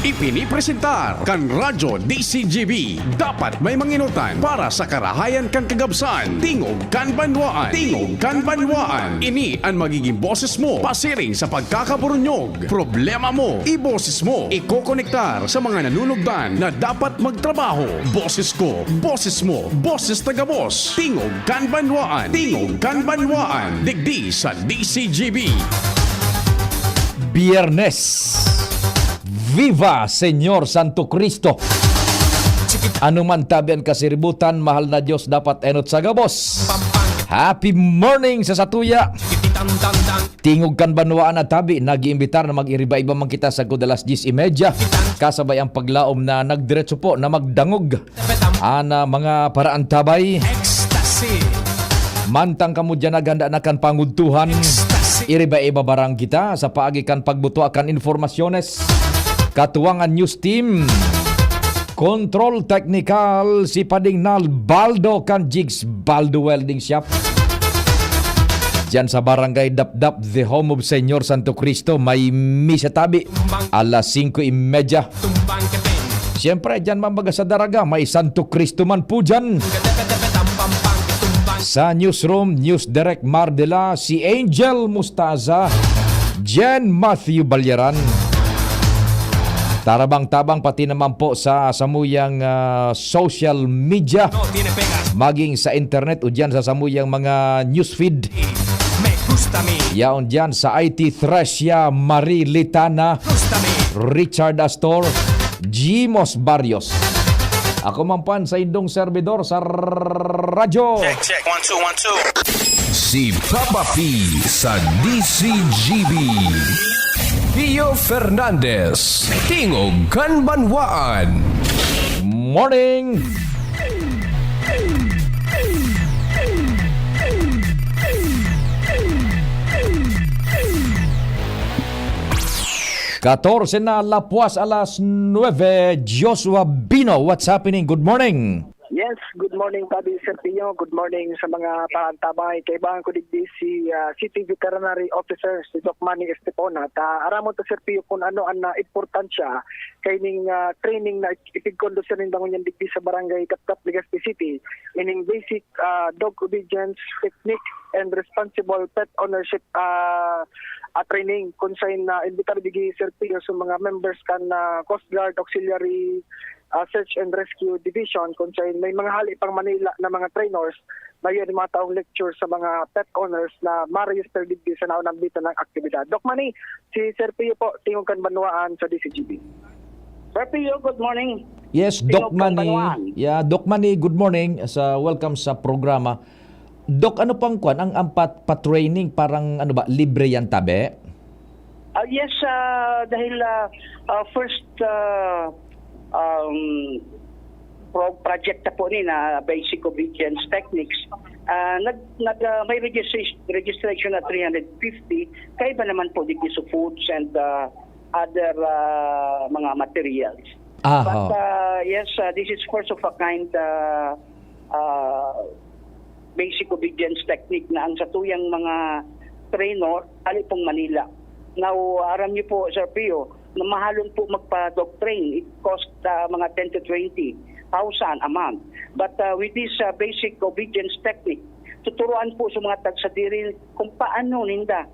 Ipinipresentar kan Radyo DCGB. Dapat may manginutan para sa karahayan kan kagabsan. Tingog kan banwaan. Tingog kan banwaan. Ini ang magiging boses mo pasiring sa pagkakaburunyog. Problema mo, iboses mo. Ikokonektar sa mga nanunugdan na dapat magtrabaho. Boses ko, boses mo, boses tagabos. Tingog kan banwaan. Tingog kan banwaan. Digdi sa DCGB. Biyernes. Viva Señor Santo Cristo. Anuman tabian kasiributan, mahal na Diyos dapat enot sa gabos. Happy morning sa satuya. Tingog kan banwaan na tabi, nag-iimbitar na mag-iriba-iba man kita sa kudalas 10:30. Kasabay ang paglaom na nagdiretso po na magdangog. Ana mga paraan tabay. Mantang kamo dyan naganda na kan pangudtuhan. Iriba-iba barang kita sa paagi kan pagbuto akan informasyones. Katuwangan News Team. Control Technical si Pading Nal Baldo kan Jigs Baldo Welding Shop. Diyan sa Barangay Dapdap, the home of Señor Santo Cristo, may misa tabi alas 5:30. Siyempre diyan mambaga sa daraga, may Santo Cristo man po dyan. Sa newsroom, News Direct Mardela, si Angel Mustaza, Jen Matthew Balyaran. Tarabang-tabang pati naman po sa samuyang social media, maging sa internet o dyan sa samuyang mga newsfeed. Yaon dyan sa IT Thresia, Marie Litana, Richard Astor, Jimos Barrios. Ako mampan sa indong servidor sa radyo. Check, 1, 2, 1, 2. Si Papa P sa DCGB. Pio Fernandez, Tingog kan Banwaan. Morning! Katorse na Lapuas alas 9. Joshua Bino, what's happening? Good morning. Yes, good morning, Pabi Sir Pio. Good morning sa mga paantabay. Kaibahan ko digdi si City Veterinary Officer, si Doc Manny Estepona. Aramon to Sir Pio kung ano ang importansya kay ning training na ipigkondo sa rin bangon yan digdi sa Barangay Dapdap, Legazpi City. Ining basic dog obedience technique and responsible pet ownership training kung saan invitar digi Sir Pio sa mga members kan Coast Guard Auxiliary Search and Rescue Division kung saan may mga hali pang Manila na mga trainers na yun mga taong lecture sa mga pet owners na ma-register digdi sa naunang bita ng aktibidad. Doc Manny, si Sir Pio po, Tingog kan Banwaan sa DCGB. Sir Pio, good morning. Yes, Tingog Doc kan Manny. Banwaan. Yeah, Doc Manny, good morning. Welcome sa programa. Doc, ano pang kwan? Ang ampat pa-training parang ano ba, libre yan tabi? Yes, dahil first project na po ni na basic obedience techniques, may registration na 350, kaya ba naman po dito sa foods and other mga materials. But yes, this is first of a kind basic obedience technique na ang satuyang mga trainer ali pong Manila. Now, aram niyo po, Sir Pio, na mahalon po magpa-dog train. It cost mga 10 to 20,000 a month. But with this basic obedience technique, tuturuan po sa mga tagsadiri kung paano ninda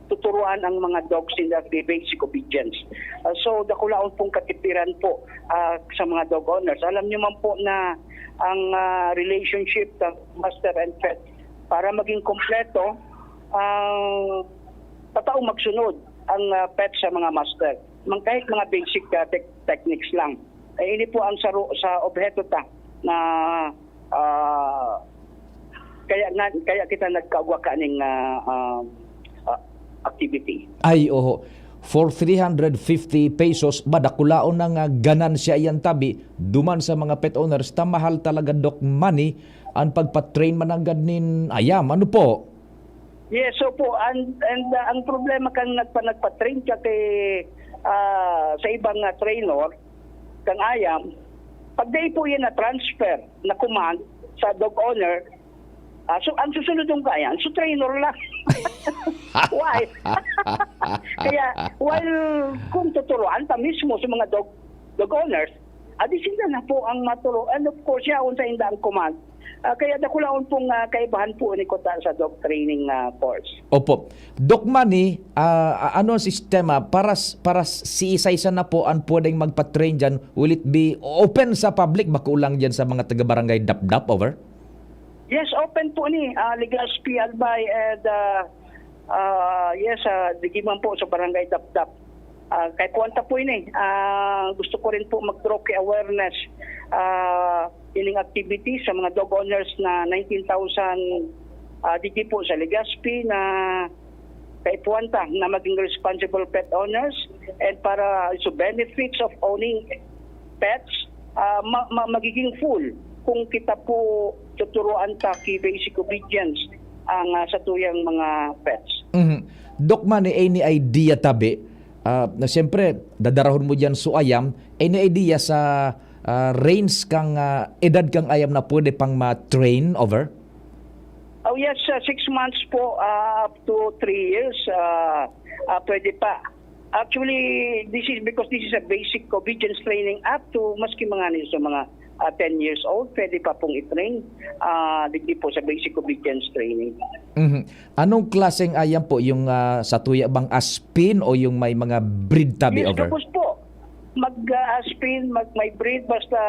tuturuan ang mga dogs in the basic obedience. So, dakulaon pong katipiran po sa mga dog owners. Alam niyo man po na ang relationship ng master and pet para maging kompleto, tataong magsunod ang pet sa mga master. Kahit mga basic techniques lang. Ini po ang sa objeto ta na kaya kita nagkaugwa kaning activity. Ay, oho. For 350 pesos, madakulaon na nga ganansya yan tabi, duman sa mga pet owners, tamahal talaga Doc Manny, ang pagpatrain managad nin ayam. Ano po? Yes, so po, and ang problema kan nagpa-train ka kay sa ibang trainer, kang ayam, pag day po yan na transfer na command sa dog owner, so ang susunod yung kaya, so trainer lang. Why? Kaya, while kung tuturuan pa mismo sa mga dog owners, adi sila na po ang maturo. And of course, yaon sa indang command. Kaya dakulaon pong kaibahan po ni Kota sa dog training course. Opo. Doc Manny, ano ang sistema para si isa-isa na po ang pwedeng magpa-train dyan? Will it be open sa public? Makulang dyan sa mga taga-barangay Dapdap, over? Yes, open po ni Legazpi, Albay, and yes, digiman po sa barangay Dapdap. Kay Kuwanta po ini, gusto ko rin po mag-draw kay awareness ining activity sa mga dog owners na 19,000 digi po sa Legazpi na kay Kuwanta na maging responsible pet owners, and para so benefits of owning pets magiging full kung kita po tuturuan ta ki basic obedience ang sa tuyang mga pets. Doc Manny, any idea tabi? Na siyempre, dadarahon mo dyan so ayam, any idea sa range kang edad kang ayam na pwede pang ma-train, over? Oh yes, 6 months po up to 3 years pwede pa. Actually, this is because this is a basic obedience training up to maski mga sa mga 10 years old, pwede pa pong i-train digdi po sa basic obedience training. Anong klaseng ayam po? Yung sa tuya bang Aspin o yung may mga breed tabi, Yes, over? tapos po, mag-Aspin, may breed, basta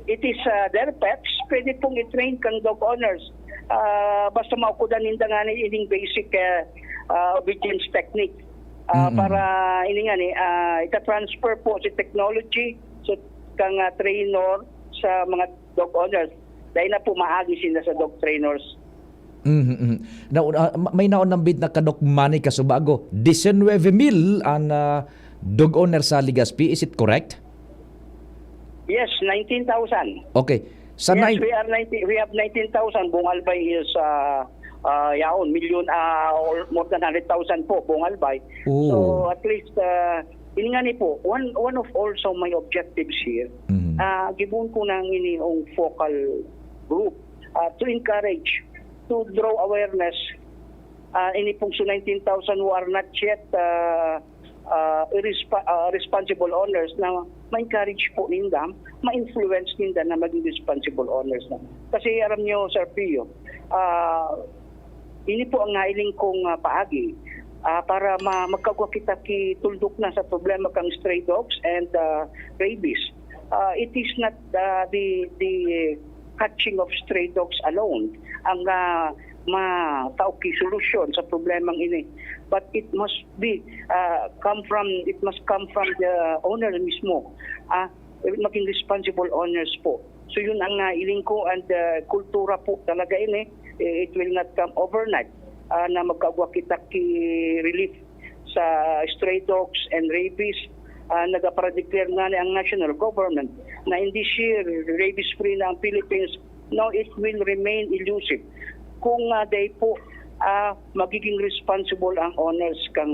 it is their pets, pwede pong i-train kang dog owners. Basta maukudan ninda nga ni ining basic obedience technique. Para ini nga ni, ita-transfer po si technology so kang trainer sa mga dog owners. Dahil na po maagi sila sa dog trainers. May naon ng bid na kadok Manny kasubago. 19,000 ang dog owner sa Legazpi, is it correct? Yes, 19,000. Okay. Sa Yes, we have 19,000. Buong Albay is yaon, million, or more than 100,000 po, Buong Albay. Oh. So at least, ini nga ni po, one of also my objectives here, gibon ko ng iniong focal group to encourage, to draw awareness, ini pong so 19,000 who are not yet responsible owners na ma-encourage po ninda, ma-influence ninda na maging responsible owners na. Kasi alam nyo, Sir Pio, ini po ang nailing kong paagi para magkagwa kita ki tuldok na sa problema kang stray dogs and rabies. It is not the catching of stray dogs alone ang matauki solution sa problemang ini, but it must come from the owner mismo, maging responsible owners po. So yun ang nailing ko, and kultura po talaga ini, it will not come overnight na magkagwa kita ki relief sa stray dogs and rabies. Nagpa-declare nga ni ang national government na in this year rabies free na ang Philippines. No, it will remain elusive kung day po magiging responsible ang owners kang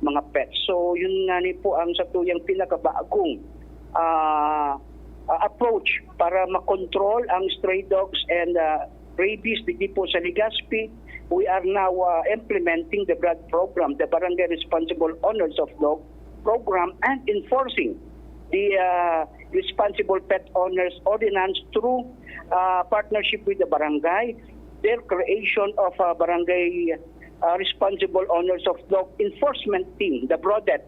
mga pets. So yun nga ni po ang sa tuyang pinakabagong approach para makontrol ang stray dogs and rabies dito po sa Legazpi. We are now implementing the BRAD program, the Barangay Responsible Owners of Dog program, and enforcing the Responsible Pet Owners Ordinance through partnership with the barangay, their creation of a Barangay Responsible Owners of Dog Enforcement Team, the BRODET,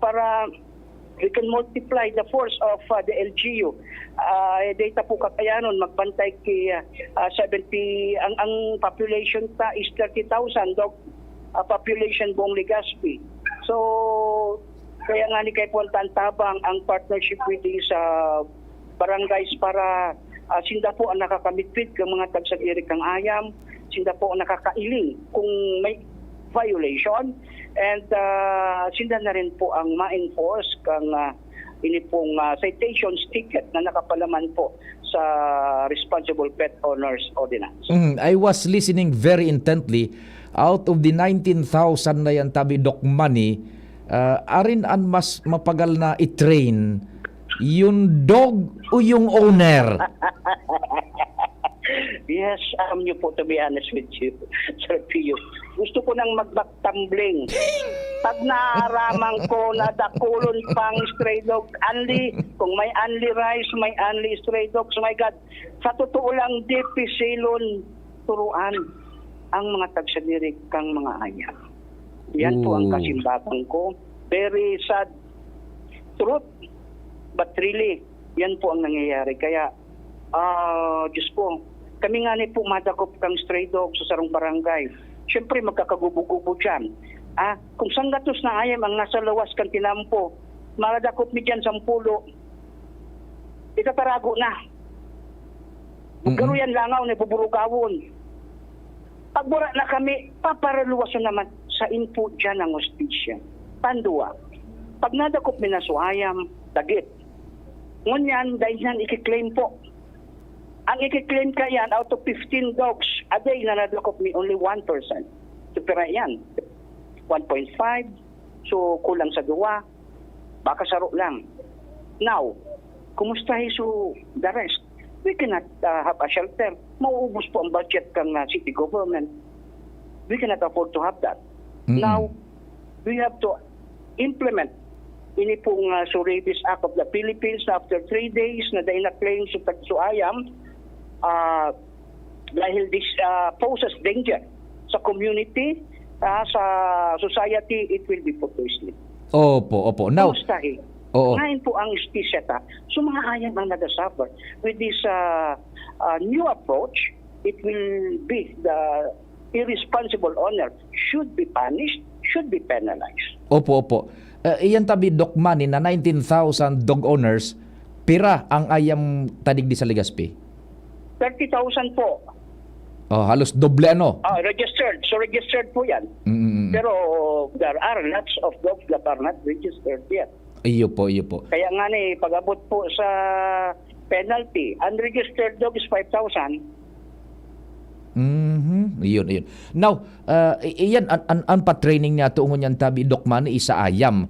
para we can multiply the force of the LGU. Data po kakayanon, magbantay kay 70, ang population ta is 30,000 dog population buong Legazpi. So, kaya nga ni kay Puantan Tabang ang partnership with these barangays para sinda po ang nakakamitpit ng mga tagsagiri kang ayam, sinda po ang nakakailing kung may violation, and sinda na rin po ang ma-enforce kang ini pong citations ticket na nakapalaman po sa Responsible Pet Owners Ordinance. I was listening very intently. Out of the 19,000 na yan tabi Doc Manny, arin ang mas mapagal na i-train yung dog o yung owner? Yes, alam niyo po, to be honest with you, Sir Pio. Gusto ko nang mag-backtumbling. Pag naaraman ko na dakulon pang stray dog, kung may only rice, may only stray dogs, my God, sa totoo lang, di pisilon turuan ang mga tagsadirik kang mga aya. Yan po ang kasimbatan ko. Very sad truth. But really, yan po ang nangyayari. Kaya, Diyos ko, kami nga ni po madakop kang stray dog sa sarong barangay. Siyempre, magkakagubo-gubo dyan. Kung saan gatos na ayam ang nasa lawas kang tinampo, madakop mi dyan 10, itatarago na. Magkaroon yan langaw na buburugawon. Pagbura na kami, paparaluwasan naman sa input dyan ng hostisya. Pandua. Pag nadakop mi na suayam, dagit. Ngunyan, dahil yan ikiklaim po. Ang ikiklaim ka yan, out of 15 dogs, a day na nadakop mi only 1%. So, pero yan, 1.5, so kulang sa 2, baka saro lang. Now, kumusta so the rest? We cannot have a shelter. Mauubos po ang budget ng city government. We cannot afford to have that. Now, we have to implement ini pong Rabies Act of the Philippines na after 3 days na dahil na-claim sa tagsuayam dahil this poses danger sa community, sa society, it will be put to sleep. Opo. Now, Ngayon po ang justisya ta. So mga ayam ang nagasuffer. With this new approach, it will be the irresponsible owner should be punished, should be penalized. Opo. Iyan tabi Doc Manny na 19,000 dog owners, pira ang ayam tadig di sa Legazpi? 30,000 po. Halos doble ano? Registered. So registered po yan. Pero there are lots of dogs that are not registered yet. Iyo po. Kaya nga pag-abot po sa penalty, unregistered dog is 5,000. Iyon. Now, iyan ang pa-training niya tuungon yan tabi Doc Manny isa ayam.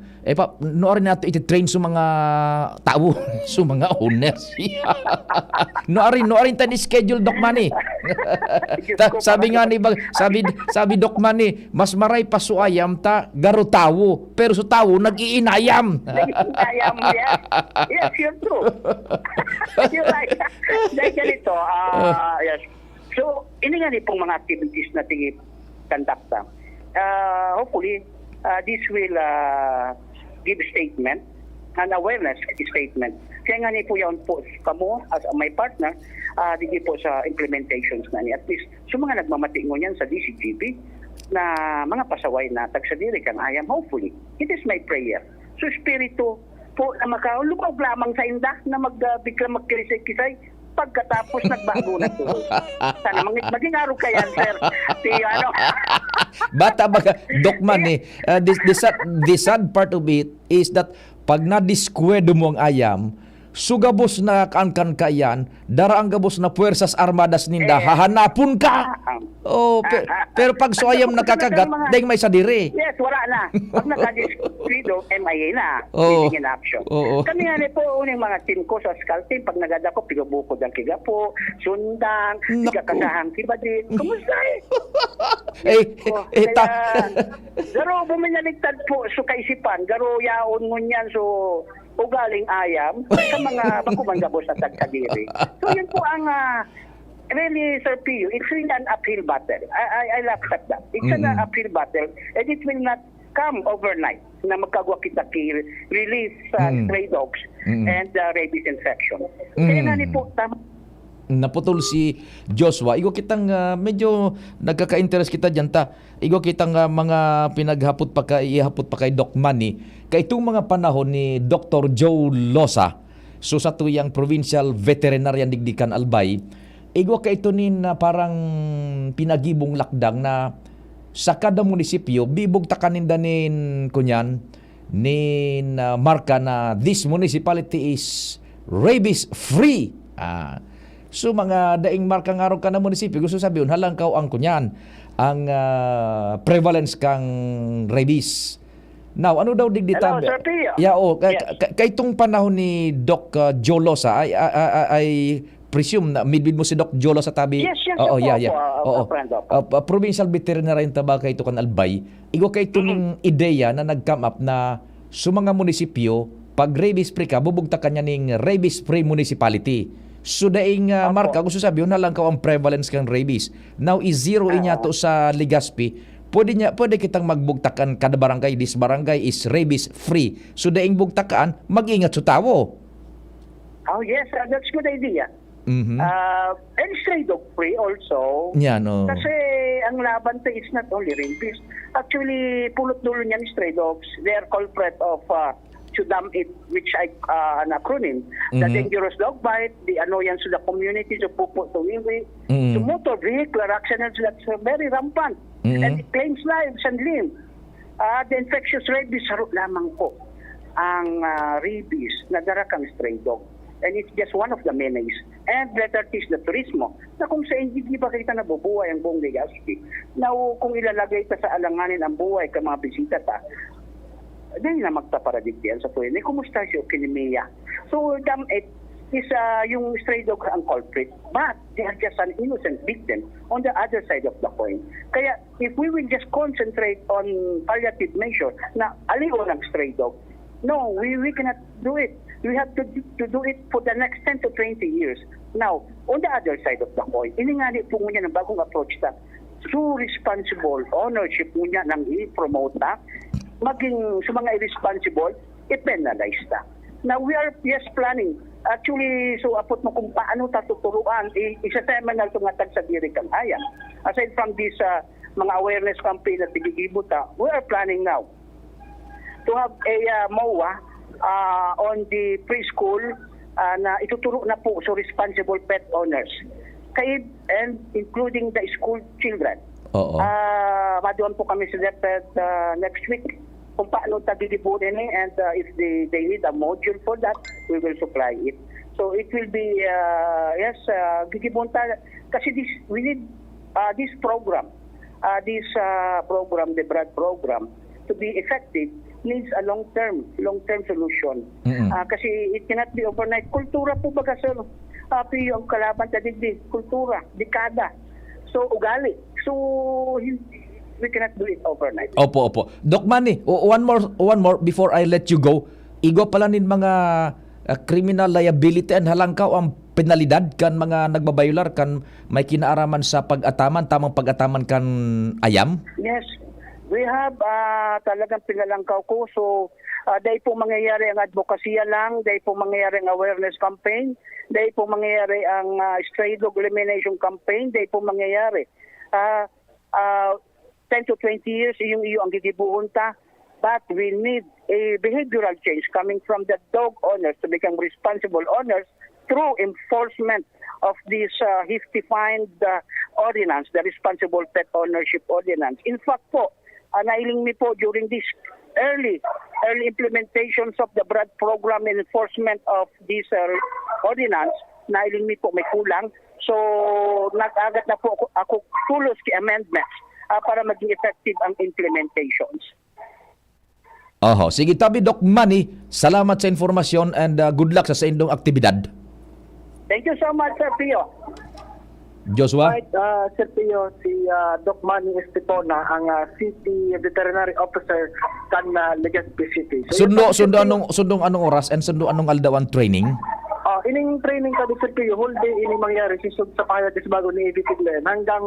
Noorin nato iti-train sa mga tao, sa mga owners. noorin tani schedule Doc Manny. Sabi nga ni sabi Doc Manny, mas maray pa su ayam ta garo tawo, pero su tawo nag-iinayam. Nag-iinayam, yes, you're true. You're right. Dahil ganito, yes. So, ini nga pong mga activities na tingin kandakta. Hopefully, this will give statement, an awareness statement. Kaya nga po yan po kamo as my partner, di po sa implementations na ni. At least, so mga nagmamati mo yan sa DCGB na mga pasaway na tagsadiri kang ayam, hopefully. It is my prayer. So, spirito po na lumag lamang sa inda na bigla magkirisay-kisay pagkatapos nagbago na po. Sana maging araw kayan, sir. Bata baga, Doc Manny, the sad part of it is that pag na-diskwede mo ang ayam, sugabos na kan kayan, dara ang gabos na puwersas armadas ninda, hahanapon ka. Pero pag suayam nakakagat, dahil may sadiri. Yes, wala na. Pag nakadiskwede, MIA na. Missing in action. Kami nga po, uning mga team ko sa Skull Team, pag nagadako, pigabukod ang kigapo, sundang, pigakasahang kibadit. Kumusta Garo, buminaligtad po sa kaisipan. Garo, yaon mo niyan, so ugaling ayam sa mga bakumanggabos at tagkadiri. So yun po ang really, Sir Pio, it's really an uphill battle. I'll accept that. It's an uphill battle and it will not come overnight na magkagwa kita release stray dogs and rabies infection. Kaya nga po, naputol si Joshua. Igo kitang medyo nagkaka-interest kita dyan ta. Igo kitang mga pinaghapot pa kay Doc Manny. Kay itong mga panahon ni Dr. Joe Losa, so sa tuyang Provincial Veterinarian Digdikan Albay, igo ka ito ni na parang pinagibong lakdang na sa kada munisipyo, bibog takaninda nin kunyan, nin marka na this municipality is rabies free. So mga daing marka nga ka na munisipyo, gusto sabihin, halang kao ang kunyan, ang prevalence kang rabies. Now, ano daw digdita? Hello, Sir Pio. Kay itong panahon ni Doc Joe Losa ay presume na midbid mo si Doc Jolo sa tabi. Yes, Oo, opo, yeah. opo, friend, opo. Provincial veterinarian tabaka ito kan Albay. Igo kay tuning ideya na nag-come up na sa mga munisipyo, pag rabies free ka, bubugta ka niya ning rabies free municipality. So daing marka, gusto sabi, na lang ka ang prevalence kang rabies. Now, i-zero inya to sa Legazpi. Pwede kitang magbugtakan kada barangay, this barangay is rabies free. So daing bugtakan, mag-ingat sa tawo. Oh yes, that's good idea. Mhm. And stray dog free also. Yan, oh. Kasi ang laban to is not only rabies. Actually, pulot-dulo niyan stray dogs. They are culprit of SUDAM-8, which an acronym. The dangerous dog bite, the annoyance to the community, to pupo, to wiwi, to motor vehicular accidents that's very rampant. And it claims lives and limbs. The infectious rabies, haro lamang po ang rabies na dara kang stray dog. And it's just one of the menace. And letter T is the turismo. Na kung sa hindi ba kita nabubuhay ang buong Legazpi. Now, kung ilalagay ta sa alanganin ang buhay ka mga bisita ta, dahil na magpaparadigdian sa tuwin. Kumusta siya kinimiya? So, it is yung stray dog ang culprit. But they are just an innocent victim on the other side of the coin. Kaya, if we will just concentrate on palliative measure na aliwan ang stray dog, no, we cannot do it. We have to do it for the next 10 to 20 years. Now, on the other side of the coin, iningani po niya ng bagong approach ta, through responsible ownership po niya nang i-promote ta, maging sa mga irresponsible, i-penalize ta. Now, we are planning. Actually, so apot mo kung paano ta tuturuan, isa-seminal ito nga tag sa diri kang haya. Aside from this mga awareness campaign at bigigibo ta, we are planning now to have a MOA on the preschool na ituturo na po sa responsible pet owners. And including the school children. Oo. Maduan po kami sa DepEd next week kung paano tagilibunin and if they need a module for that, we will supply it. So it will be, gigibunta. Kasi we need this program, the BRAD program, to be effective, needs a long-term solution. Kasi it cannot be overnight. Kultura po ba kasi, yung kalaban sa digdig, kultura, dekada. So, ugali. So, we cannot do it overnight. Opo. Doc Manny, one more before I let you go. Igo pala nin mga criminal liability and halangkaw ang penalidad kan mga nagbabayular kan may kinaaraman sa tamang pag-ataman kan ayam? Yes. We have talagang pinalangkaw ko. So, dahil po mangyayari ang advokasya lang, dahil po mangyayari ang awareness campaign, dahil po mangyayari ang stray dog elimination campaign, dahil po mangyayari 10 to 20 years, iyo ang gigibuhon ta. But we need a behavioral change coming from the dog owners to become responsible owners through enforcement of this HIF-defined ordinance, the Responsible Pet Ownership Ordinance. In fact po, nailing mi po during this early implementations of the BRAD program and enforcement of this ordinance, nailing mi po may kulang. So, nag-agat na po ako tulos ki amendments para maging effective ang implementations. Sige tabi Doc Manny, salamat sa informasyon and good luck sa indong aktibidad. Thank you so much, Sir Pio. Joshua? Right, Sir Pio, si Doc Manny Estepona, ang City Veterinary Officer kan Legazpi City. Sundo anong oras and sundo anong aldawan training? Ining training kami, Sir Pio, whole day ining mangyari sisod sa pahayatis bago ni Evitiglen hanggang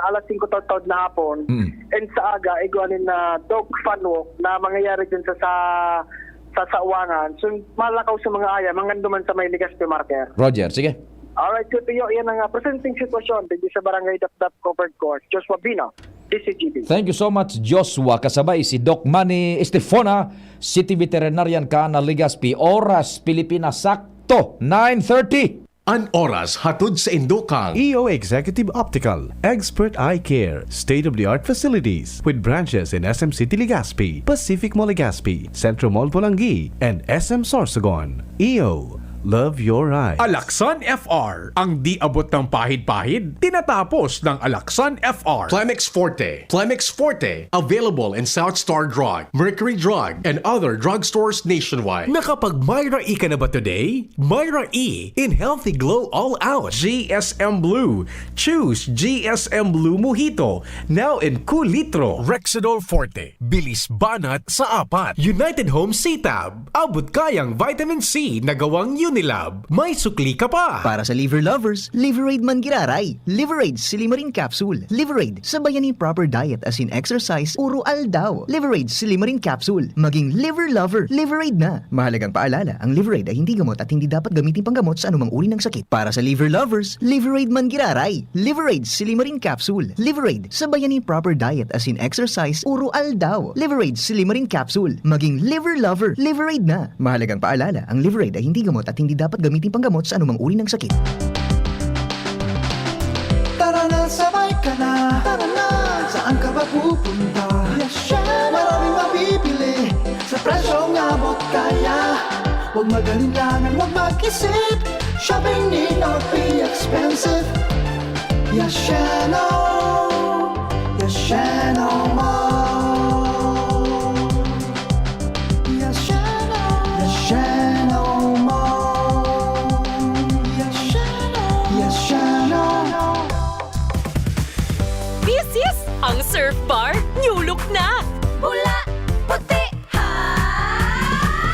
alas 5 taod na hapon. And sa aga, igwanin na dog fun walk na mangyayari dun sa Sawangan. So, malakaw sa mga aya, manganduman sa may Legazpi Marker. Roger, sige. Alright, Sir Pio, yan ang presenting sitwasyon dito sa Barangay Dapdap Covered Court. Joshua Bino, DCGB. Thank you so much, Joshua. Kasabay si Doc Manny Estefona, City Veterinarian ka na Legazpi. Oras, Pilipinas, sakto, 9:30. An oras hatod sa Indokang. EO Executive Optical, Expert Eye Care, State-of-the-Art Facilities with branches in SM City Legazpi, Pacific Mall Legazpi, Centro Mall Pulangi, and SM Sorsogon. EO, Love your eyes. Alaxan FR, ang di abot ng pahid-pahid, tinatapos ng Alaxan FR. Plemex Forte. Plemex Forte. Available in South Star Drug, Mercury Drug, and other drugstores nationwide. Nakapag Myra E ka na ba today? Myra E in Healthy Glow All Out. GSM Blue. Choose GSM Blue Mojito. Now in cool litro. Rexidol Forte. Bilis banat sa apat. United Home C-Tab. Abot kayang vitamin C na gawang Unilab. May sukli ka pa. Para sa liver lovers, Liverade man giraray. Liverade Silimarin Capsule. Liverade, sabayan ni proper diet as in exercise, uro aldaw. Liverade Silimarin Capsule. Maging liver lover, Liverade na. Mahalagang paalala, ang Liverade ay hindi gamot at hindi dapat gamitin panggamot sa anumang uri ng sakit. Para sa liver lovers, Liverade man giraray. Liverade Silimarin Capsule. Liverade, sabayan ni proper diet as in exercise, uro aldaw. Liverade Silimarin Capsule. Maging liver lover, Liverade na. Mahalagang paalala, ang Liverade ay hindi gamot at hindi dapat gamitin panggamot sa anumang uri ng sakit. Tara na, sabay ka na. Tara na, saan ka ba pupunta? Maraming mabibili sa presyong abot kaya. Huwag magalinlangan, huwag mag-isip. Shopping need not be expensive. Yashano, Yashano Mall. Yashano, Yashano Mall. Yashano, Yashano. This is ang Surf Bar New Look na! Pula, puti, ha!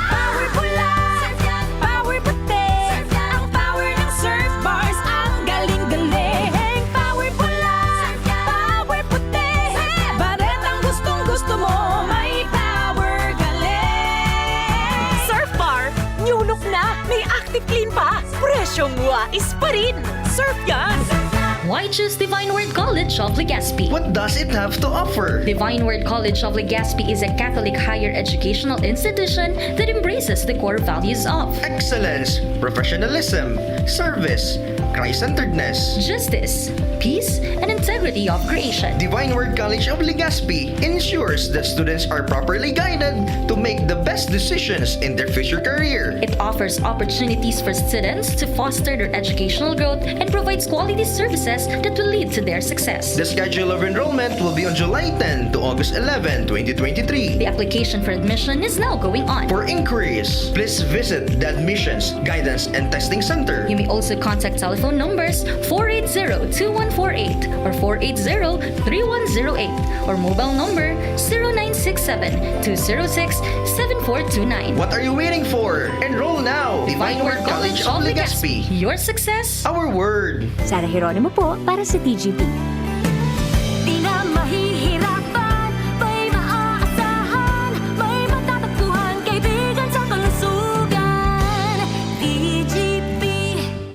Power pula, surf yan, power puti. Surf yan, ang power ng Surf Bars, ang galing-galing. Power pula, surf yan, power puti. Baret ang gustong-gusto mo, may power galing. Surf Bar, New Look na, may Active Clean pa. Presyong wais pa rin. Surf yan! Why choose Divine Word College of Legazpi? What does it have to offer? Divine Word College of Legazpi is a Catholic higher educational institution that embraces the core values of Excellence, professionalism, service, Christ-centeredness. justice, peace, and integrity of creation. Divine Word College of Legazpi ensures that students are properly guided to make the best decisions in their future career. It offers opportunities for students to foster their educational growth and provides quality services that will lead to their success. The schedule of enrollment will be on July 10 to August 11, 2023. The application for admission is now going on. For inquiries, please visit the Admissions, Guidance, and Testing Center. You may also contact telephone numbers 480-2148 or 480-3108 or mobile number 0967-206-7429. What are you waiting for? Enroll now! Divine Word College of Legazpi. Your success, Our word! Sara Geronimo po para sa TGP. Di na mahihirapan, may maaasahan, may matatagpuan, kaibigan sa kalusugan. TGP.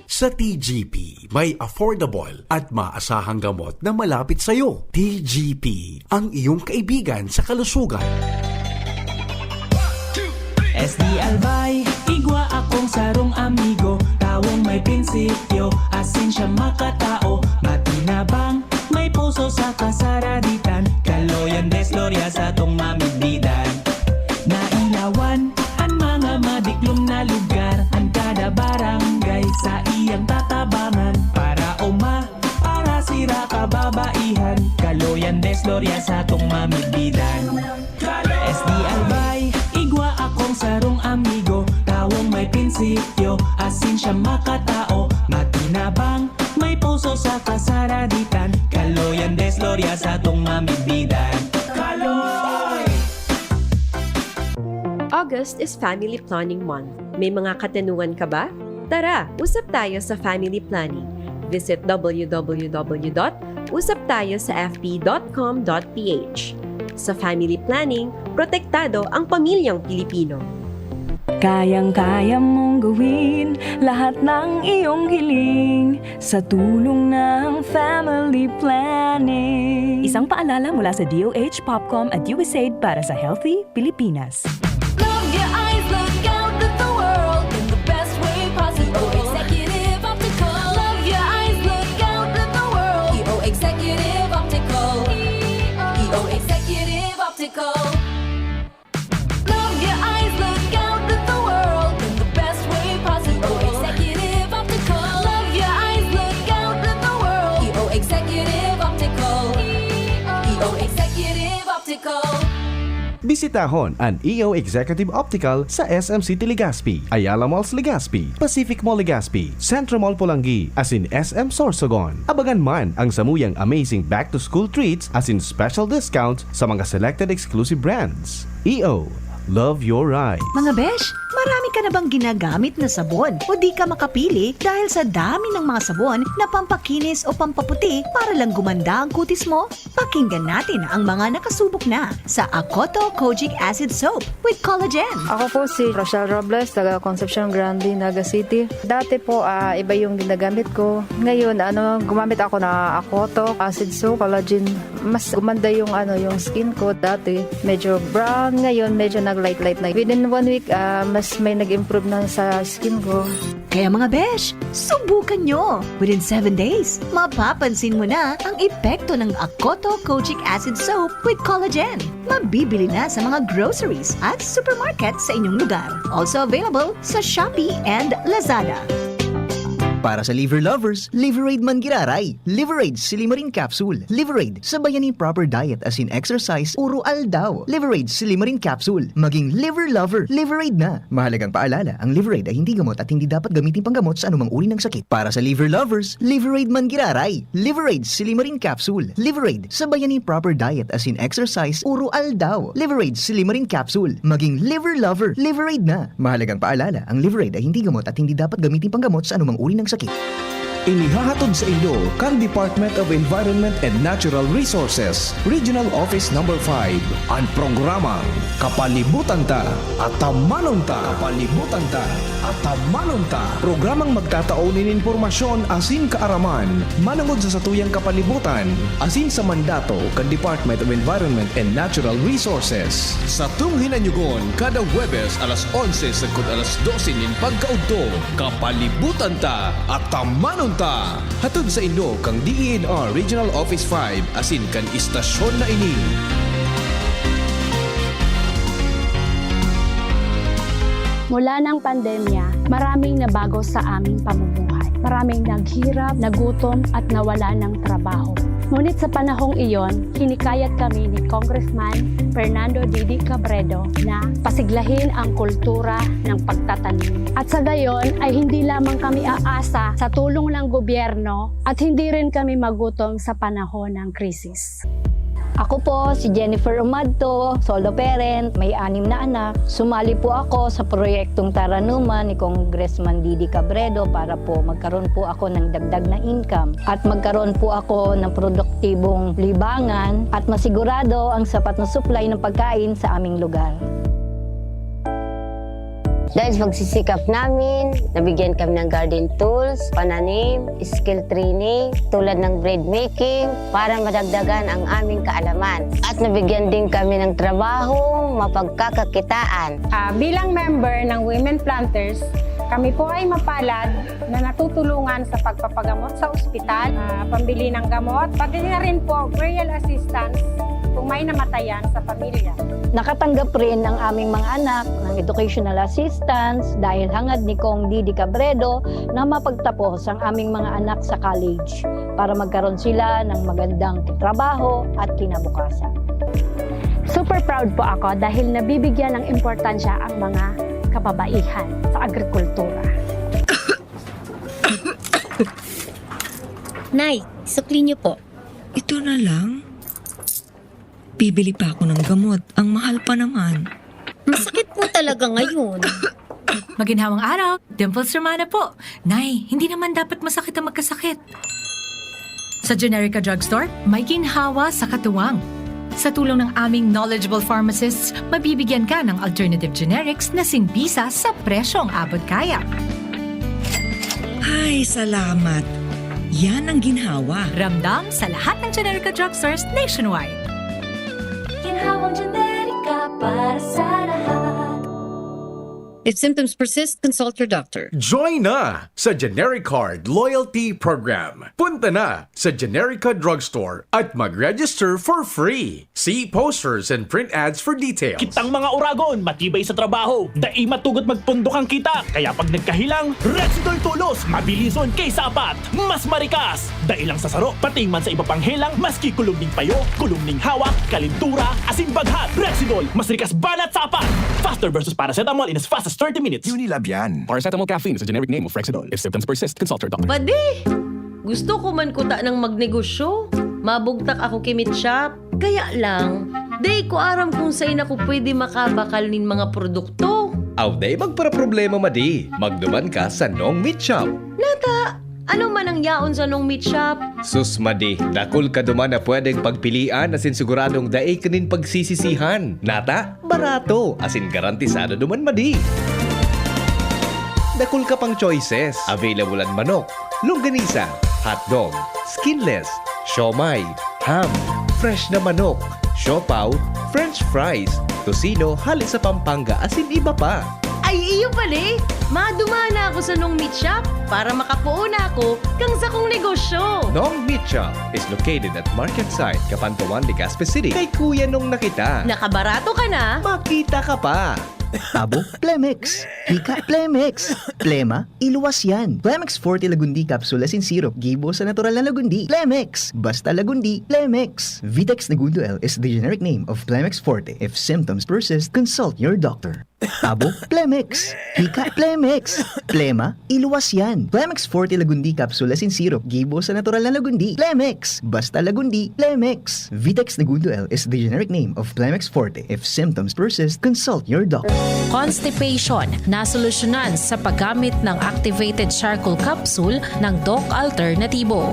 Sa TGP, may affordable at maasahang gamot na malapit sa iyo. TGP, ang iyong kaibigan sa kalusugan. SD Albay, igwa akong sarong amigo, tawong may prinsipyo, asin siya makatao, matinabang, may puso sa kasaraditan, kaloyan desloria sa tong mamigdidan. Nailawan, ang mga madiklom na lugar, ang kada barangay sa iyang tatabangan, para para sira kababaihan, kaloyan desloria sa tong mamigdidan. SD Albay, igwa akong sarong amigo, tawong may prinsipyo, asin siya makatao, matinabang, may puso sa kasaraditan, kaloyan desloria sa tong mamigdidan. Kaloy! August is Family Planning Month. May mga katanungan ka ba? Tara, usap tayo sa family planning. Visit www.usaptayosafp.com.ph. Sa family planning, protektado ang pamilyang Pilipino. Kayang-kaya mong gawin lahat ng iyong hiling sa tulong ng family planning. Isang paalala mula sa DOH, Popcom at USAID para sa Healthy Pilipinas. Love your eyes, look out at the world in the best way possible. Executive Optical. Love your eyes, look out at the world. EO Executive Optical. EO Executive Optical. Love your eyes, look out at the world in the best way possible. Bisitahon ang EO Executive Optical sa SM City Legazpi, Ayala Malls Legazpi, Pacific Mall Legazpi, Centro Mall Pulangi, as in SM Sorsogon. Abagan man ang samuyang amazing back-to-school treats as in special discounts sa mga selected exclusive brands. EO, love your ride. Mga besh, marami ka na bang ginagamit na sabon o di ka makapili dahil sa dami ng mga sabon na pampakinis o pampaputi para lang gumanda ang kutis mo? Pakinggan natin ang mga nakasubok na sa Akoto Kojic Acid Soap with Collagen. Ako po si Rochelle Robles, taga Concepcion Grande, Naga City. Dati po, iba yung ginagamit ko. Ngayon, gumamit ako na Akoto Acid Soap, Collagen. Mas gumanda yung skin ko. Dati, medyo brown. Ngayon, medyo nag-light-light na. Within 1 week, mas may nag-improve na sa skin ko. Kaya mga besh, subukan nyo! Within 7 days, mapapansin mo na ang epekto ng Akoto Kojic Acid Soap with Collagen. Mabibili na sa mga groceries at supermarket sa inyong lugar. Also available sa Shopee and Lazada. Para sa liver lovers, Liverade Mangiraray, Liverade Silimarin Capsule, Liverade sa Bayani Proper Diet as in exercise, puro aldaw, Liverade Silimarin Capsule, maging liver lover, Liverade na. Mahalagang paalala, ang Liverade ay hindi gamot at hindi dapat gamitin panggamot sa anumang uri ng sakit. Para sa liver lovers, Liverade Mangiraray, Liverade Silimarin Capsule, Liverade sa Bayani Proper Diet as in exercise, puro aldaw, Liverade Silimarin Capsule, maging liver lover, Liverade na. Mahalagang paalala, ang Liverade ay hindi gamot at hindi dapat gamitin panggamot sa anumang uri ng sakit. Inihahatod sa inyo kan Department of Environment and Natural Resources, Regional Office No. 5, ang programang Kapalibutan Ta at Tamanon Ta. Kapalibutan Ta at Tamanon Ta. Programang magtataunin informasyon asin kaaraman, manangod sa satuyang kapalibutan, asin sa mandato kan Department of Environment and Natural Resources. Sa tunghinanyugon, kada Huwebes alas 11 sagkod alas 12 nin pagkaudto, Kapalibutan Ta at Tamanon ta. Hatod sa inyo kang DENR Regional Office 5 asin kan istasyon na ini. Mula ng pandemya, maraming nabago sa aming pamumuhay. Maraming naghirap, nagutom at nawala ng trabaho. Ngunit sa panahong iyon, hinikayat kami ni Congressman Fernando Didi Cabredo na pasiglahin ang kultura ng pagtatanim. At sa gayon ay hindi lamang kami aasa sa tulong ng gobyerno at hindi rin kami magutom sa panahon ng krisis. Ako po si Jennifer Umadto, solo parent, may 6 na anak. Sumali po ako sa proyektong Taranuman ni Congressman Didi Cabredo para po magkaroon po ako ng dagdag na income at magkaroon po ako ng produktibong libangan at masigurado ang sapat na supply ng pagkain sa aming lugar. Dahil sa pagsisikap namin, nabigyan kami ng garden tools, pananim, skill training, tulad ng bread making, para madagdagan ang aming kaalaman. At nabigyan din kami ng trabaho, mapagkakakitaan. Bilang member ng Women Planters, kami po ay mapalad na natutulungan sa pagpapagamot sa ospital, pambili ng gamot, pati na rin po burial assistance kung may namatayan sa pamilya. Nakatanggap rin ang aming mga anak ng educational assistance dahil hangad ni Kong Didi Cabredo na mapagtapos ang aming mga anak sa college para magkaroon sila ng magandang trabaho at kinabukasan. Super proud po ako dahil nabibigyan ng importansya ang mga kababaihan sa agrikultura. Nay, sukli niyo po. Ito na lang? Bibili pa ako ng gamot. Ang mahal pa naman. Masakit po talaga ngayon. Maginhawang araw, Dimples Romana po. Nay, hindi naman dapat masakit ang magkasakit. Sa Generica Drugstore, may ginhawa sa katuwang. Sa tulong ng aming knowledgeable pharmacists, mabibigyan ka ng alternative generics na sinbisa sa presyong abot kaya. Ay, salamat. Yan ang ginhawa. Ramdam sa lahat ng Generica Drugstores nationwide. Ginhawang generika para sa lahat. If symptoms persist, consult your doctor. Join na sa GeneriCard Loyalty Program. Punta na sa Generica Drugstore at mag-register for free. See posters and print ads for details. Kitang mga uragon, matibay sa trabaho, dai matugot magpundok ang kita. Kaya pag nagkahilang, Rexidol tulos, mabilison kaysa apat, mas marikas. Dai lang sa saro, pati man sa iba pang helang, maski kulong ning payo, kulong ning hawak, kalintura, asin baghat. Rexidol, mas rikas banat sa apat. Faster versus paracetamol in as fast as 30 minutes. Unilab yan. Paracetamol caffeine is a generic name of Rexidol. If symptoms persist, consult your doctor. Padi, gusto ko man kuta ng magnegosyo. Mabugtak ako kimit shop. Kaya lang, day ko aram kung saan ako pwede makabakal nin mga produkto. Aw day magpara-problema madi. Magduman ka sa Nong Meat Shop. Nata, ano man ang yaon sa Nong Meat Shop? Sus madi, dakol ka duman na pwedeng pagpilian asin siguradong daig kanin pagsisisihan. Nata, barato asin garantisado duman madi. Dakol ka pang choices. Available ang manok, longganisa, hotdog, skinless, siomay, ham, fresh na manok, siopaw, french fries, tocino, halit sa Pampanga asin iba pa. Ay, iyo pala. Madumana ako sa Nong Meat Shop para makapuuna ako kang sa kong negosyo. Nong Meat Shop is located at Market Site, Capantuan, Legazpi City. Kay Kuya Nong nakita. Nakabarato ka na? Makita ka pa. Abo, Plemex. Hika, Plemex. Plema, iluwas yan. Plemex Forte Lagundi Capsule asin Syrup. Gibo sa natural na Lagundi. Plemex. Basta Lagundi. Plemex. Vitex Negundo L is the generic name of Plemex Forte. If symptoms persist, consult your doctor. Abo, Plemex. Hika, Plemex. Plema, iluwas yan. Plemex Forte Lagundi Capsule asin Syrup. Gibo sa natural na Lagundi. Plemex. Basta Lagundi. Plemex. Vitex Negundo L is the generic name of Plemex Forte. If symptoms persist, consult your doctor. Constipation na solusyonan sa paggamit ng activated charcoal capsule ng Doc Alternatibo.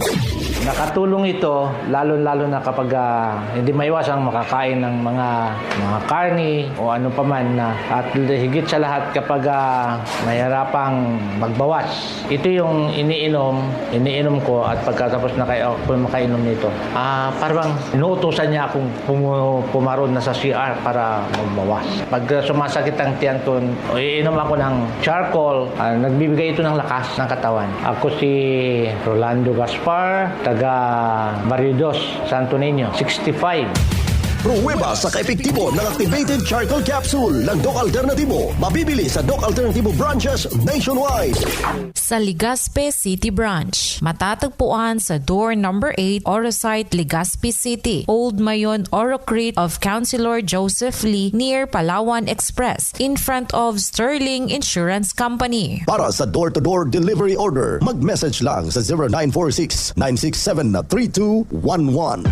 Nakatulong ito lalo-lalo na kapag hindi maiwasang makakain ng mga karni o ano paman na at higit sa lahat kapag mahirapang magbawas. Ito yung iniinom ko at pagkatapos na kayo makainom nito. Parang inuutosan niya akong pumaron na sa CR para magbawas. Pag sumasakit ang tiyan ko, iinom ako ng charcoal, nagbibigay ito ng lakas ng katawan. Ako si Rolando Gaspar, taga Maridos, Santo Niño, 65. Pruweba sa kaepektibo ng Activated Charcoal Capsule ng Doc Alternatibo. Mabibili sa Doc Alternatibo branches nationwide. Sa Legazpi City Branch, matatagpuan sa door number 8, Orosite, Legazpi City, Old Mayon, Orocrete of Councilor Joseph Lee near Palawan Express in front of Sterling Insurance Company. Para sa door-to-door delivery order, mag-message lang sa 0946-967-3211.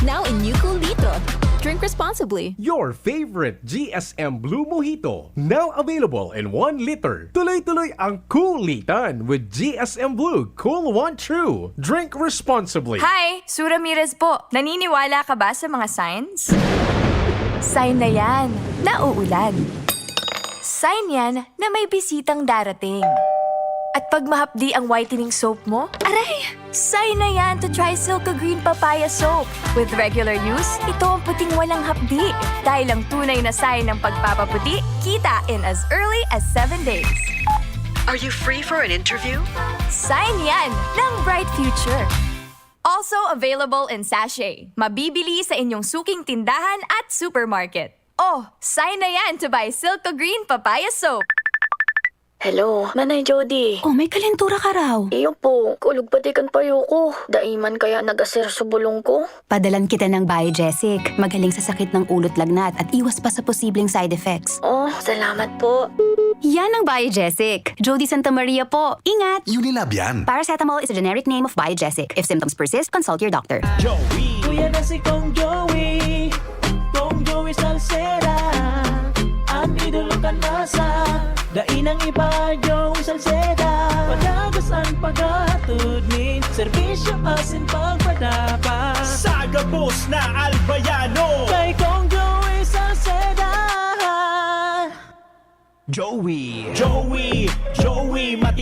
Now in new Cool Litro. Drink responsibly. Your favorite GSM Blue Mojito, now available in 1 liter. Tuloy-tuloy ang kulitan with GSM Blue Cool One True. Drink responsibly. Hi! Sura Ramirez po. Naniniwala ka ba sa mga signs? Sign na yan, na uulan. Sign yan na may bisitang darating. At pag mahapdi ang whitening soap mo, aray! Sign na yan to try Silka Green Papaya Soap. With regular use, ito ang puting walang hapdi. Dahil ang tunay na sign ng pagpapaputi, kita in as early as 7 days. Are you free for an interview? Sign yan ng bright future. Also available in sachet. Mabibili sa inyong suking tindahan at supermarket. Oh, sign na yan to buy Silka Green Papaya Soap. Hello, Manay Jody. Oh, may kalentura ka raw. Iyo po, kulog patikan payo ko. Daiman kaya nag-aser sa bulong ko. Padalan kita ng Biogesic. Magaling sa sakit ng ulot lagnat at iwas pa sa posibleng side effects. Oh, salamat po. Yan ang Biogesic. Jody Santa Maria po. Ingat! Unilab yan. Paracetamol is a generic name of Biogesic. If symptoms persist, consult your doctor. Joey! Kuya na si Kong Joey. Kong Joey Salceda. Ang idolo ka nasa. Dainang iba Joey Salceda. Padagas ang paghatod ni serbisyo asin pagpadapa. Sagabos na Albayano. Kay Kong Joey Salceda. Joey,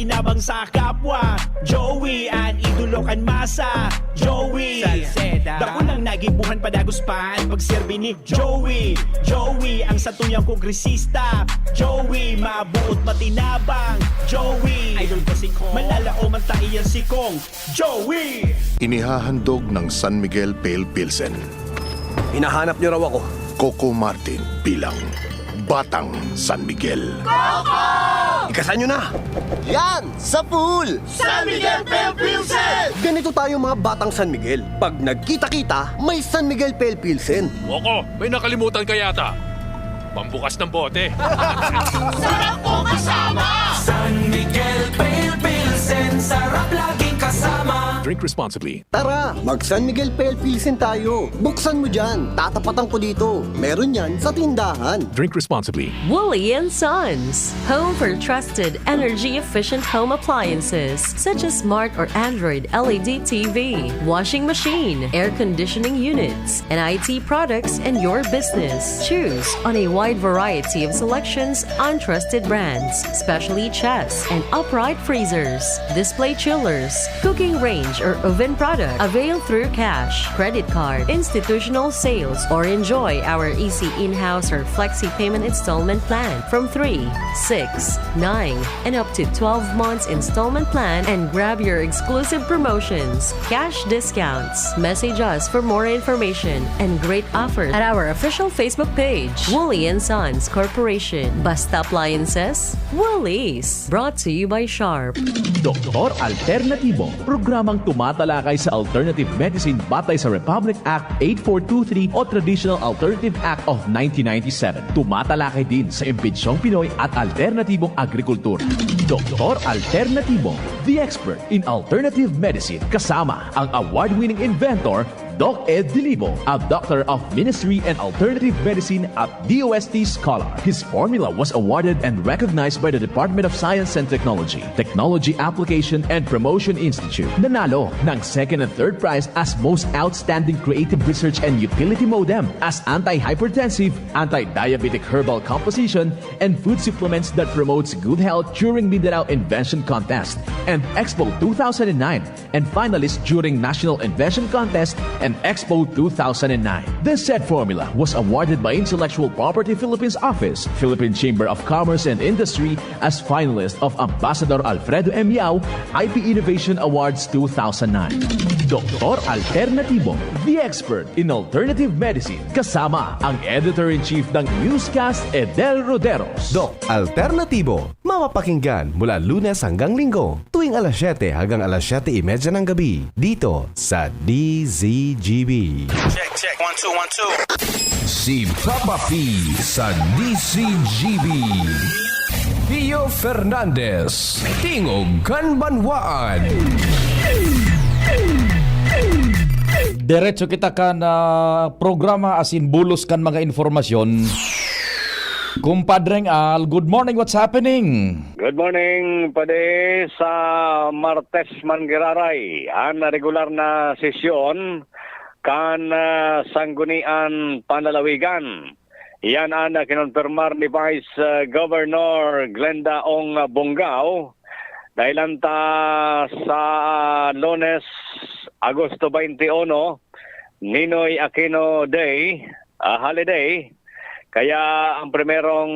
matinabang sa kapwa. Joey, ang idolo kan masa. Joey, Salceda, dako lang nagibuhan padaguspan pagserbi ni Joey. Joey, ang satuyang kongresista. Joey, mabuot matinabang. Joey, idol ko si Kong, malalao man taiyan si Kong. Joey! Inihahandog ng San Miguel Pale Pilsen. Hinahanap niyo raw ako. Coco Martin bilang Batang San Miguel. Ikasan nyo na! Yan! Sa pool! San Miguel Pale Pilsen! Ganito tayo mga batang San Miguel. Pag nagkita-kita, may San Miguel Pale Pilsen. Woko, may nakalimutan ka yata. Pambukas ng bote. Sarap po kasama! San Miguel Pale Pilsen, sarap laging kasama. Drink responsibly. Tara, mag San Miguel Pale Pilsen tayo. Buksan mo dyan. Tatapatan ko dito. Meron yan sa tindahan. Drink responsibly. Wooly & Sons, home for trusted energy-efficient home appliances such as smart or Android LED TV, washing machine, air conditioning units, and IT products in your business. Choose on a wide variety of selections on trusted brands, especially chests and upright freezers, display chillers, cooking range or oven product. Avail through cash, credit card, institutional sales, or enjoy our easy in-house or flexi payment installment plan from 3, 6, 9, and up to 12 months installment plan, and grab your exclusive promotions, cash discounts. Message us for more information and great offers at our official Facebook page, Wooly & Sons Corporation. Basta Appliances, Woolies. Brought to you by Sharp. Doktor Alternatibo, programang tumatalakay sa alternative medicine batay sa Republic Act 8423 o Traditional Alternative Act of 1997. Tumatalakay din sa imbitsyong Pinoy at alternatibong agrikultura. Doktor Alternatibo, the expert in alternative medicine, kasama ang award-winning inventor Doc Ed Dilibo, a doctor of ministry and alternative medicine at DOST Scholar. His formula was awarded and recognized by the Department of Science and Technology, Technology Application and Promotion Institute. Nanalo ng second and third prize as Most Outstanding Creative Research and Utility Modem, as anti-hypertensive, anti-diabetic herbal composition, and food supplements that promotes good health during Mindanao Invention Contest and Expo 2009, and finalist during National Invention Contest and Expo 2009. This said formula was awarded by Intellectual Property Philippines Office, Philippine Chamber of Commerce and Industry as finalist of Ambassador Alfredo M. Yao IP Innovation Awards 2009. Doktor Alternatibo, the expert in alternative medicine, kasama ang Editor-in-Chief ng Newscast, Edel Roderos. Doc Alternatibo, mapapakinggan mula Lunes hanggang Linggo, tuwing alas 7 hanggang alas 7:30 ng gabi, dito sa DZGB. Check, 1, 2, 1, 2. Si Papa P sa DZGB. Pio Fernandez, Tingog Kanbanwaan. Diretso kita kan programa asin bulos kan mga informasyon. Kumpadreng Al, good morning, what's happening? Good morning, pade sa Martes Mangiraray. Ang regular na sesyon kan Sanggunian Panlalawigan. Yan ang kinonfirmar ni Vice Governor Glenda Ong Bongao dahil sa Lunes, Agosto 21, Ninoy Aquino Day, holiday. Kaya ang primerong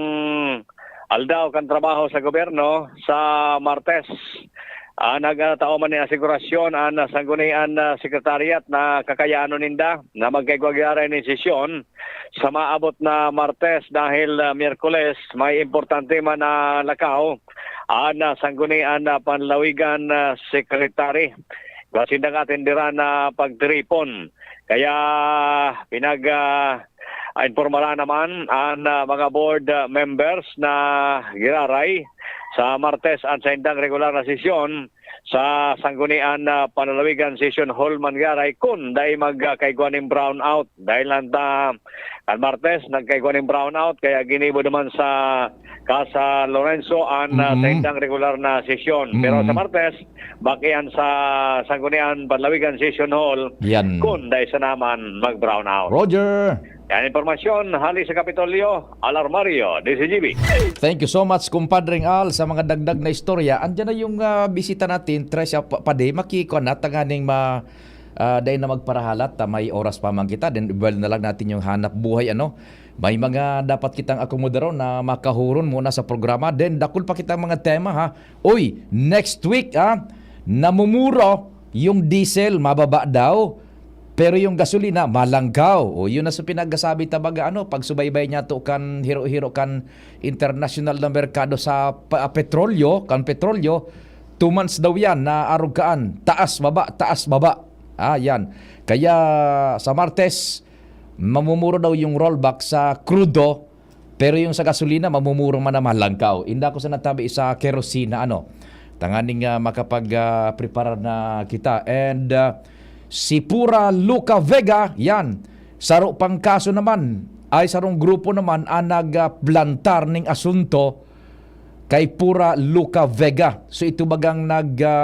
aldaw kan trabaho sa gobyerno sa Martes, nagtao man ni asigurasyon ang Sanggunian Sekretariat na kakayano ninda na magkaigwagyaran ni sesyon sa maabot na Martes dahil Miyerkules may importante man na lakaw ang Sanggunian Panlawigan Secretary. Kasi nag-atendiran na pagtripon. Kaya informala naman ang mga board members na giraray sa Martes at sa indang regular na sesyon sa Sanggunian Panlalawigan Session Hall Mangaray kung dahil magkaigwaning brownout. Dahil ang Martes nagkaigwaning brownout kaya ginibo naman sa Casa Lorenzo ang sa indang regular na sesyon. Pero sa Martes, bakian sa Sanggunian Panlalawigan Session Hall yan, kung dahil sa naman mag-brownout. Roger! Yan informasyon, hali sa Kapitolyo, Alarmario, DCGB. Thank you so much, kumpadring Al, sa mga dagdag na istorya. Andiyan na yung bisita natin, Tresya Pade, makikon na tanganing dahil na magparahalat, may oras pa man kita, then ibal na lang natin yung hanap buhay, ano. May mga dapat kitang akomodaro na makahuron muna sa programa, then dakul pa kitang mga tema, ha. Uy, next week, namumuro yung diesel, mababa daw. Pero yung gasolina, malanggaw. O yun na sa pinagsasabi tabaga, pagsubaybay niya to kan hiro-hiro kan international na merkado sa petrolyo, 2 months daw yan na arugaan. Taas, baba. Yan. Kaya sa Martes, mamumuro daw yung rollback sa crudo, pero yung sa gasolina, mamumuro man na malanggaw. Inda ko sa natabi sa kerosene, tanganing makapag-prepare na kita. And si Pura Luca Vega, yan, saro pang kaso naman, ay sarong grupo naman ang nagplantar ning asunto kay Pura Luca Vega. So ito bagang nagdudulo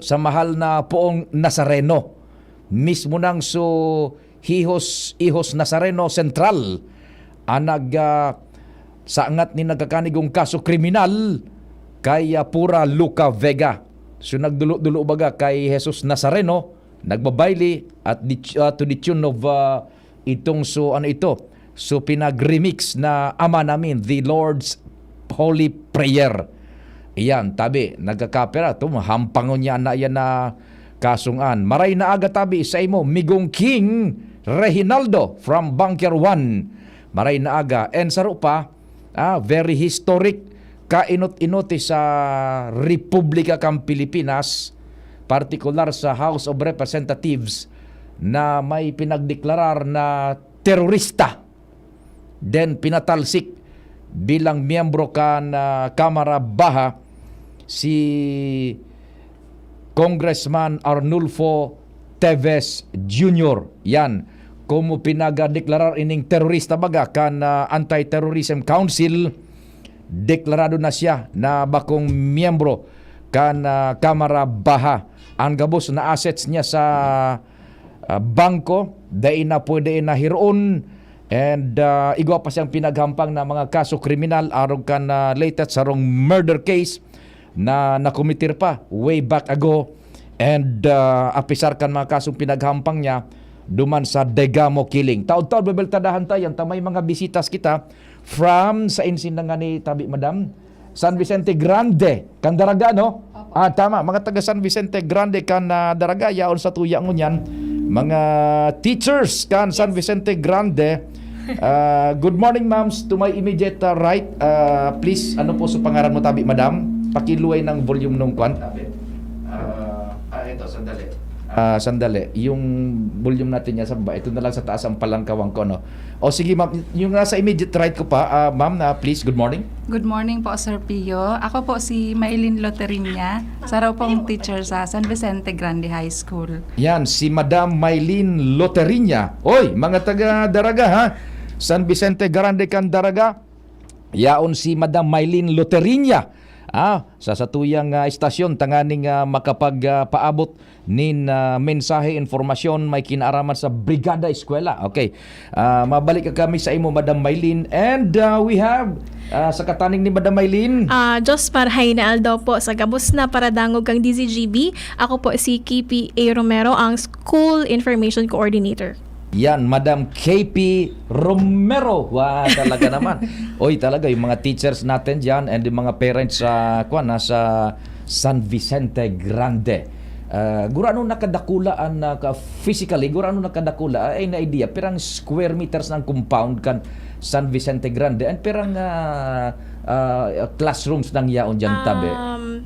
sa mahal na poong Nazareno. Mismo nang Ihos Nazareno Central ang saangat ni nagkakanigong kaso kriminal kay Pura Luca Vega. So nagdulo-dulo baga kay Jesus Nazareno, nagbabayli at to the tune of itong so pinag-remix na Ama Namin, The Lord's Holy Prayer. Iyan, tabi, nagkakapera to, hampangon niya na yan na kasungan. Maray na aga tabi sa imo, Migong King Reginaldo from Bunker 1. Maray na aga. And saro pa, very historic, kainot-inoti sa Republika kang Pilipinas, partikular sa House of Representatives, na may pinagdeklarar na terorista, then pinatalsik bilang miyembro kan Kamara Baha si Congressman Arnulfo Teves Jr. Yan, kumo pinagadeklarar ining terorista baga kan Anti-Terrorism Council. Deklarado na siya na bakong miyembro kan Kamara Baha. Ang gabos na assets niya sa bangko, dahil na pwede na hiroon, and igwa pa siyang pinaghampang na mga kaso kriminal arog kan latest sarong murder case na nakomitir pa way back ago, and apisar kan mga kasong pinaghampang niya duman sa Degamo killing. Taon-taon bebeltadahan tayo, may mga bisitas kita from sa insin na nga ni tabi madam San Vicente Grande kan Daraga, tama, mga taga San Vicente Grande kan Daraga, yaon sa tuya ngunyan mga teachers kan San Vicente Grande. Good morning, ma'ams. To my immediate right, please, ano po sa pangaran mo tabi madam, pakiluway ng volume nung kwan tabi. Ito, sandali. Yung volume natin niya sa baba, ito na lang sa taas ang palangkawang ko, O sige, ma'am, yung nasa immediate right ko pa, ma'am, please, good morning. Good morning po, Sir Pio. Ako po si Maylin Loterinya, saraw pong teacher sa San Vicente Grande High School. Yan, si Madam Maylin Loterinya. Oy, mga taga Daraga, ha? San Vicente Grande kan Daraga. Yaon si Madam Maylin Loterinya. Sa satuyang istasyon tanganing makapagpaabot nin mensahe, informasyon may kinaaraman sa Brigada Eskwela. Okay. Mabalik ka kami sa imo, Madam Maylin, and we have sa kataning ni Madam Maylin. Diyos Parhay na aldaw po sa gabos na paradangog kang DZGB. Ako po si KP A. Romero, ang School Information Coordinator. Yan, Madam KP Romero. Talaga naman. Oy, talaga yung mga teachers natin diyan and yung mga parents sa sa San Vicente Grande. Gurano nakadakula physically, gurano nakadakula ay na idea pirang square meters ng compound kan San Vicente Grande and pirang classrooms nang yaon diyan tabi.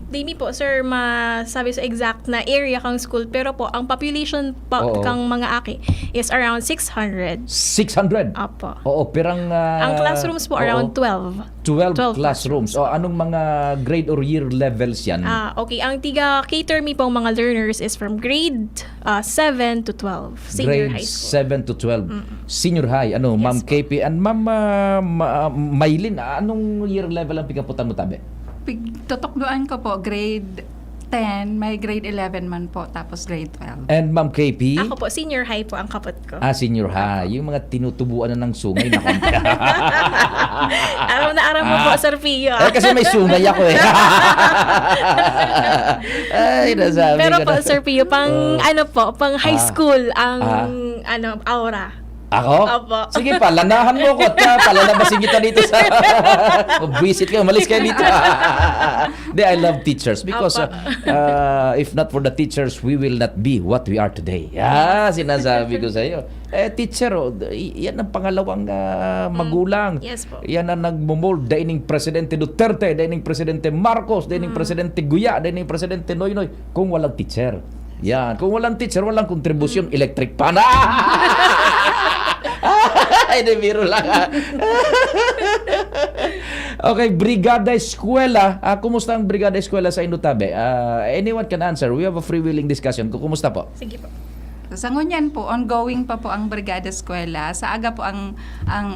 Dini po sir masabi sa exact na area kang school, pero po ang population kang mga aki is around 600. 600? Apo. Oo, pirang ang classrooms po around 12 classrooms. O anong mga grade or year levels yan? Okay, ang tiga cater me pong mga learners is from grade 7 to 12 senior grade high school. 7 to 12 senior high. Ano, yes, Ma'am KP and Ma'am Maylin, anong year level ang pikaputan mo tabi? Tutokdoan ko po grade 10, may grade 11 man po, tapos grade 12. And Ma'am KP? Ako po, senior high po ang kapot ko. Senior high. Yung mga tinutubuan na ng sungay na konti. Aram na aram mo po, Sir Pio. Kasi may sungay ako eh. Ay, nasabi Pero ko po, na. Sir Pio, pang pang high school ang aura. Ako? Opo. Sige pa, lanahan mo ko at palalabasin kita dito sa... Visit kayo, malis kayo dito. I love teachers because if not for the teachers, we will not be what we are today. Sinasabi ko sa iyo. Teacher, yan ang pangalawang magulang. Yes po. Yan ang nagmumold. Daining Presidente Duterte, daining Presidente Marcos, daining Presidente Guya, daining Presidente Noynoy. Kung walang teacher. Yan. Kung walang teacher, walang kontribusyon. Electric pan. Ay, biro lang. Okay, Brigada Eskwela. Kumusta ang Brigada Eskwela sa Indutabe? Anyone can answer. We have a free-wheeling discussion. Kumusta po? Sige po. Sa ngunyan po, ongoing pa po ang Brigada Eskwela. Sa aga po ang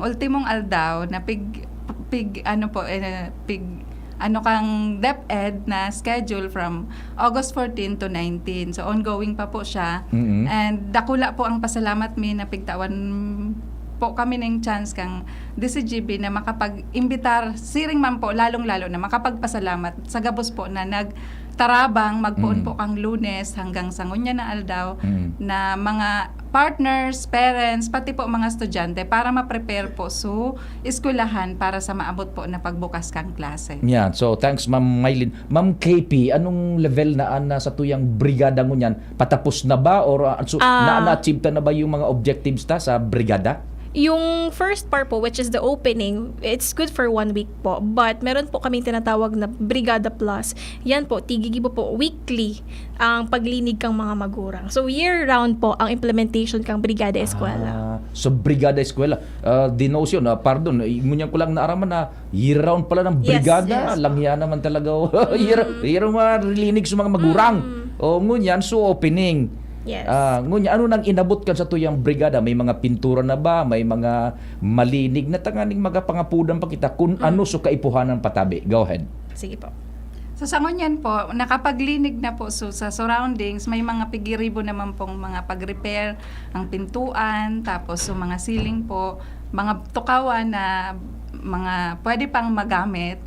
ultimong aldaw na kang DepEd na schedule from August 14 to 19. So ongoing pa po siya. And dakula po ang pasalamat mi na pigtawan po kami ng chance kang DCGB na makapag-imbitar siring man po lalong-lalo na makapagpasalamat sa gabos po na nagtarabang magpuon po kang Lunes hanggang sa ngunyan na aldaw na mga partners, parents, pati po mga estudyante para ma-prepare po sa eskwelahan para sa maabot po na pagbukas kang klase. Yeah, so thanks Ma'am Maylin. Ma'am KP, anong level na sa tuyang brigada mo niyan? Patapos na ba or na-achieve na ba yung mga objectives sa brigada? Yung first part po, which is the opening, it's good for 1 week po. But meron po kaming tinatawag na Brigada Plus. Yan po, tigigibo po weekly ang paglinig kang mga magurang. So year-round po ang implementation kang Brigada Eskwela. So Brigada Eskwela, denotion, pardon, ngunyan ko lang naaraman na year-round pala ng brigada. Yes. Langya naman talaga. Year-round marilinig sa mga magurang. O ngunyan, so opening. Yes. Ngunya, ano nang inabot ka sa tuyang brigada? May mga pintura na ba? May mga malinig na tanganing magapangapudan pa kita kung ano so kaipuhanan patabi. Go ahead. Sige po. So sa ngunyan po, nakapaglinig na po sa surroundings, may mga pigiribo naman pong mga pag-repair ang pintuan, tapos so mga ceiling po, mga tukawan na mga pwede pang magamit.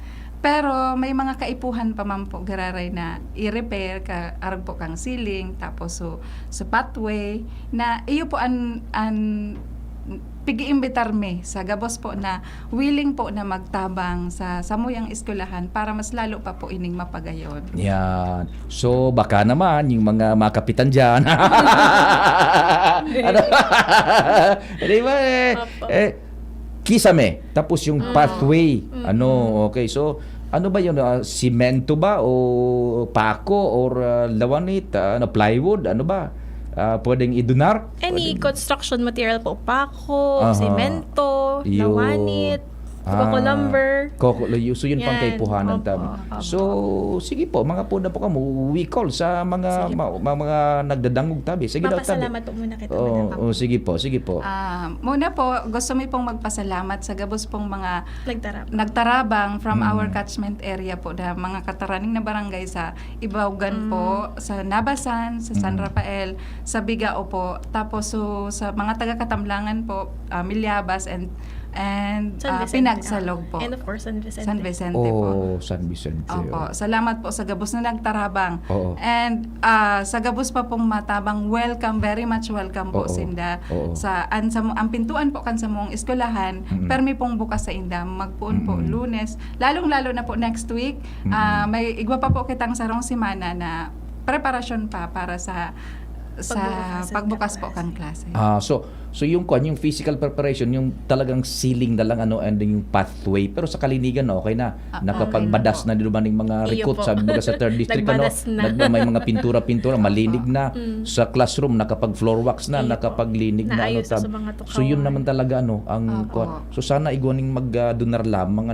Pero may mga kaipuhan pa man po gararay na i-repair arag po kang ceiling tapos so pathway na iyo po an pigi-imbitar me sa gabos po na willing po na magtabang sa samuyang eskwelahan para mas lalo pa po ining mapagayon. Yan. So baka naman yung mga kapitan diyan. Di ba kisame tapos yung pathway okay, so ano ba yun, simento ba o pako or lawanit, plywood, ano ba pwedeng idunar? Any construction material po, pako, semento, lawanit, lumber. So yun pang kaipuhanan tabi. So sige po, mga po na po kamo, we call sa mga nagdadangog tabi. Sige daw tabi. Papasalamat po muna kita. Sige po. Muna po, gusto mi pong magpasalamat sa gabos pong mga nagtarabang from our catchment area po na mga kataraning na barangay sa Ibaugan po, sa Nabasan, sa San Rafael, sa Bigao po, tapos so, sa mga taga-Katamlangan po, Milyabas and Pinagsalog po. And of course, San Vicente. San Vicente po. San Vicente. Opo. Salamat po sa gabos na nagtarabang. And sa gabos pa pong matabang, welcome, very much welcome po Sinda. Ang pintuan po kan sa mong eskwelahan, permi pong bukas sa inda. Magpuon po Lunes. Lalong-lalo na po next week. May igwa pa po kitang sarong simana na preparasyon pa para sa pagbukas po kang klase. So yung physical preparation, yung talagang ceiling na lang and then yung pathway, pero sa Kalinigan okay na. Nakapagbadas na dinuman ng mga recruit sa sa 3rd district may mga pintura, malinig na. Sa classroom nakapag floor wax na, nakapaglinig na So yun naman talaga ang so sana igwaning magdunar lamang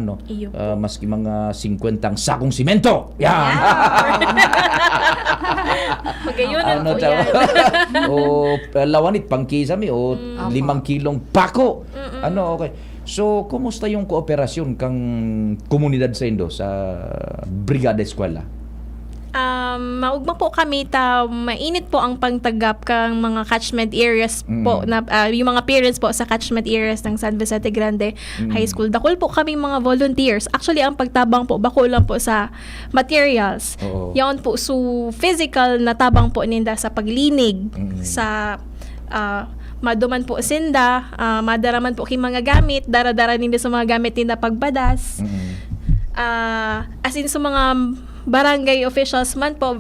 maski mga 50 sakong simento. Yan. Magayunan po yan. O lawanit pangkisami o 5 kilong pako. Okay. So, kumusta yung kooperasyon kang komunidad sa Indo sa Brigada Eskwela? Maugma po kami mainit po ang pangtagap kang mga catchment areas po na yung mga parents po sa catchment areas ng San Vicente Grande High School. Dakol po kami mga volunteers. Actually, ang pagtabang po bako lang po sa materials. Yaon po so physical na tabang po ninda sa paglinig sa maduman po sinda, madaraman po kay mga gamit, dara-dara ninda sa mga gamit ninda pagbadas. As in sa mga barangay officials man po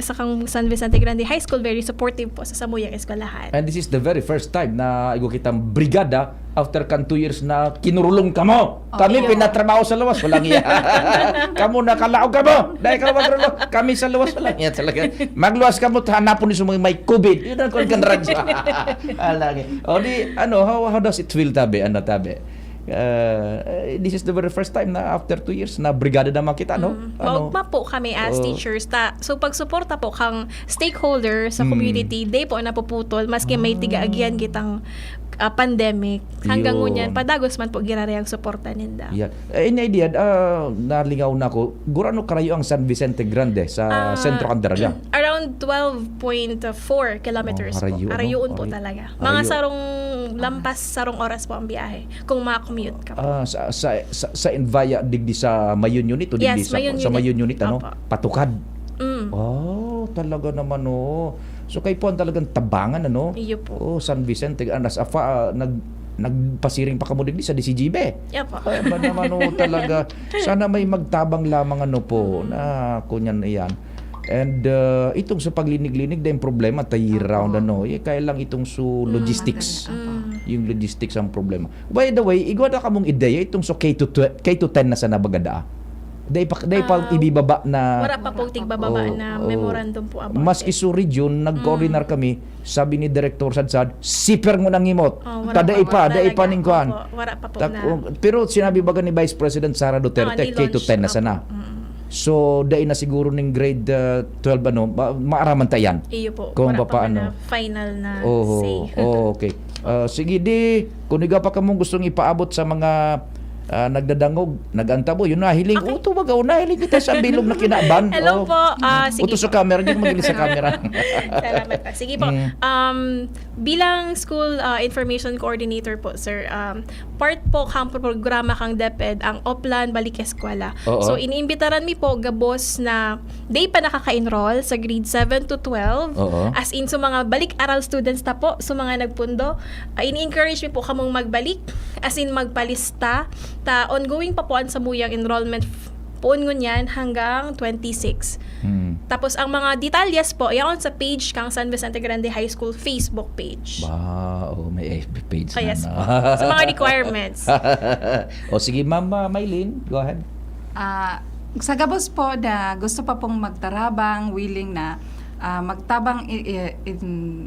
sa kang San Vicente Grande High School, very supportive po sa samuyang eskwelahan. And this is the very first time na igo kitang brigada after kan 2 years na kinurulong ka mo. Kami pinatrabaho sa lawas, walang iya. Kamu nakalaog ka mo. Dahil ka magrulong. Kami sa lawas, walang iya talaga. Magluwas ka mo, hanapon ni sumang may COVID. Yun ang kung kan radyo. Alagi. O di, how does it feel, tabi? This is the very first time na after 2 years na brigada naman kita, no? Maugma po kami as teachers. So pagsuporta po kang stakeholder sa community, day po napuputol maski may tiga-agyan kitang pandemic. Hanggang ngunyan, padagos man po girarayang suporta ninda. Yeah. In idea, nalingaw na ko, gurano karayo ang San Vicente Grande sa sentro Candelaria? Around 12.4 kilometers po. Arayoon po talaga. Mga sarong lampas, sarong oras po ang biyahe kung makakommute ka po. Sa Envaya, digdi sa Mayon Unit o digdi sa Mayon Unit, patukad? Oh, talaga naman, So kayo po ang talagang tabangan, Iyo po. San Vicente, nagpasiring pa kamo digdi sa DCGB. Iya po. Ay, ba naman talaga. Sana may magtabang lamang po na kunyan iyan. And itong sa paglinig-linig dahil problema tayo round kaya lang itong logistics. Yung logistics ang problema. By the way, igwada ka mong ideya itong K-10 na sa nabagada. Day pa ibibaba na wala pa po tigbababa na memorandum po about mas isu region nag-coordinar kami, sabi ni Director Sadsad, siper mo nang imot. Day pa ning kuan. Wala pa po na. Pero sinabi baga ni Vice President Sara Duterte K-10 na sana. So day na siguro ning grade 12 maaraman tayan. Iyo po. Kung wala pa paano final na say. Okay. Sige di, kung iga pa kamong gustong ipaabot sa mga nagdadangog, nagantabo, yun nahiling. Tumaga, nahiling kita sa bilog na kinaban. Hello po. Sige utos sa camera, hindi ko magilis sa camera. Salamat pa. Sige po. Bilang school information coordinator po, sir, part po kang programa kang DepEd, ang Oplan Balik Eskwela. So, iniimbitaran mi po gabos na day pa nakaka-enroll sa grade 7 to 12. As in, so mga balik-aral students ta po, so mga nagpundo, ini-encourage mi po kamong magbalik, as in magpalista, ongoing pa po ang samuyang enrollment poon ngunyan hanggang 26. Tapos ang mga detalyas po yaon sa page kang San Vicente Grande High School Facebook page. Wow, may FB page na. Yes po. Sa mga requirements. Sige, Ma'am Maylin, go ahead. Sa gabos po na gusto pa pong magtarabang, willing na magtabang in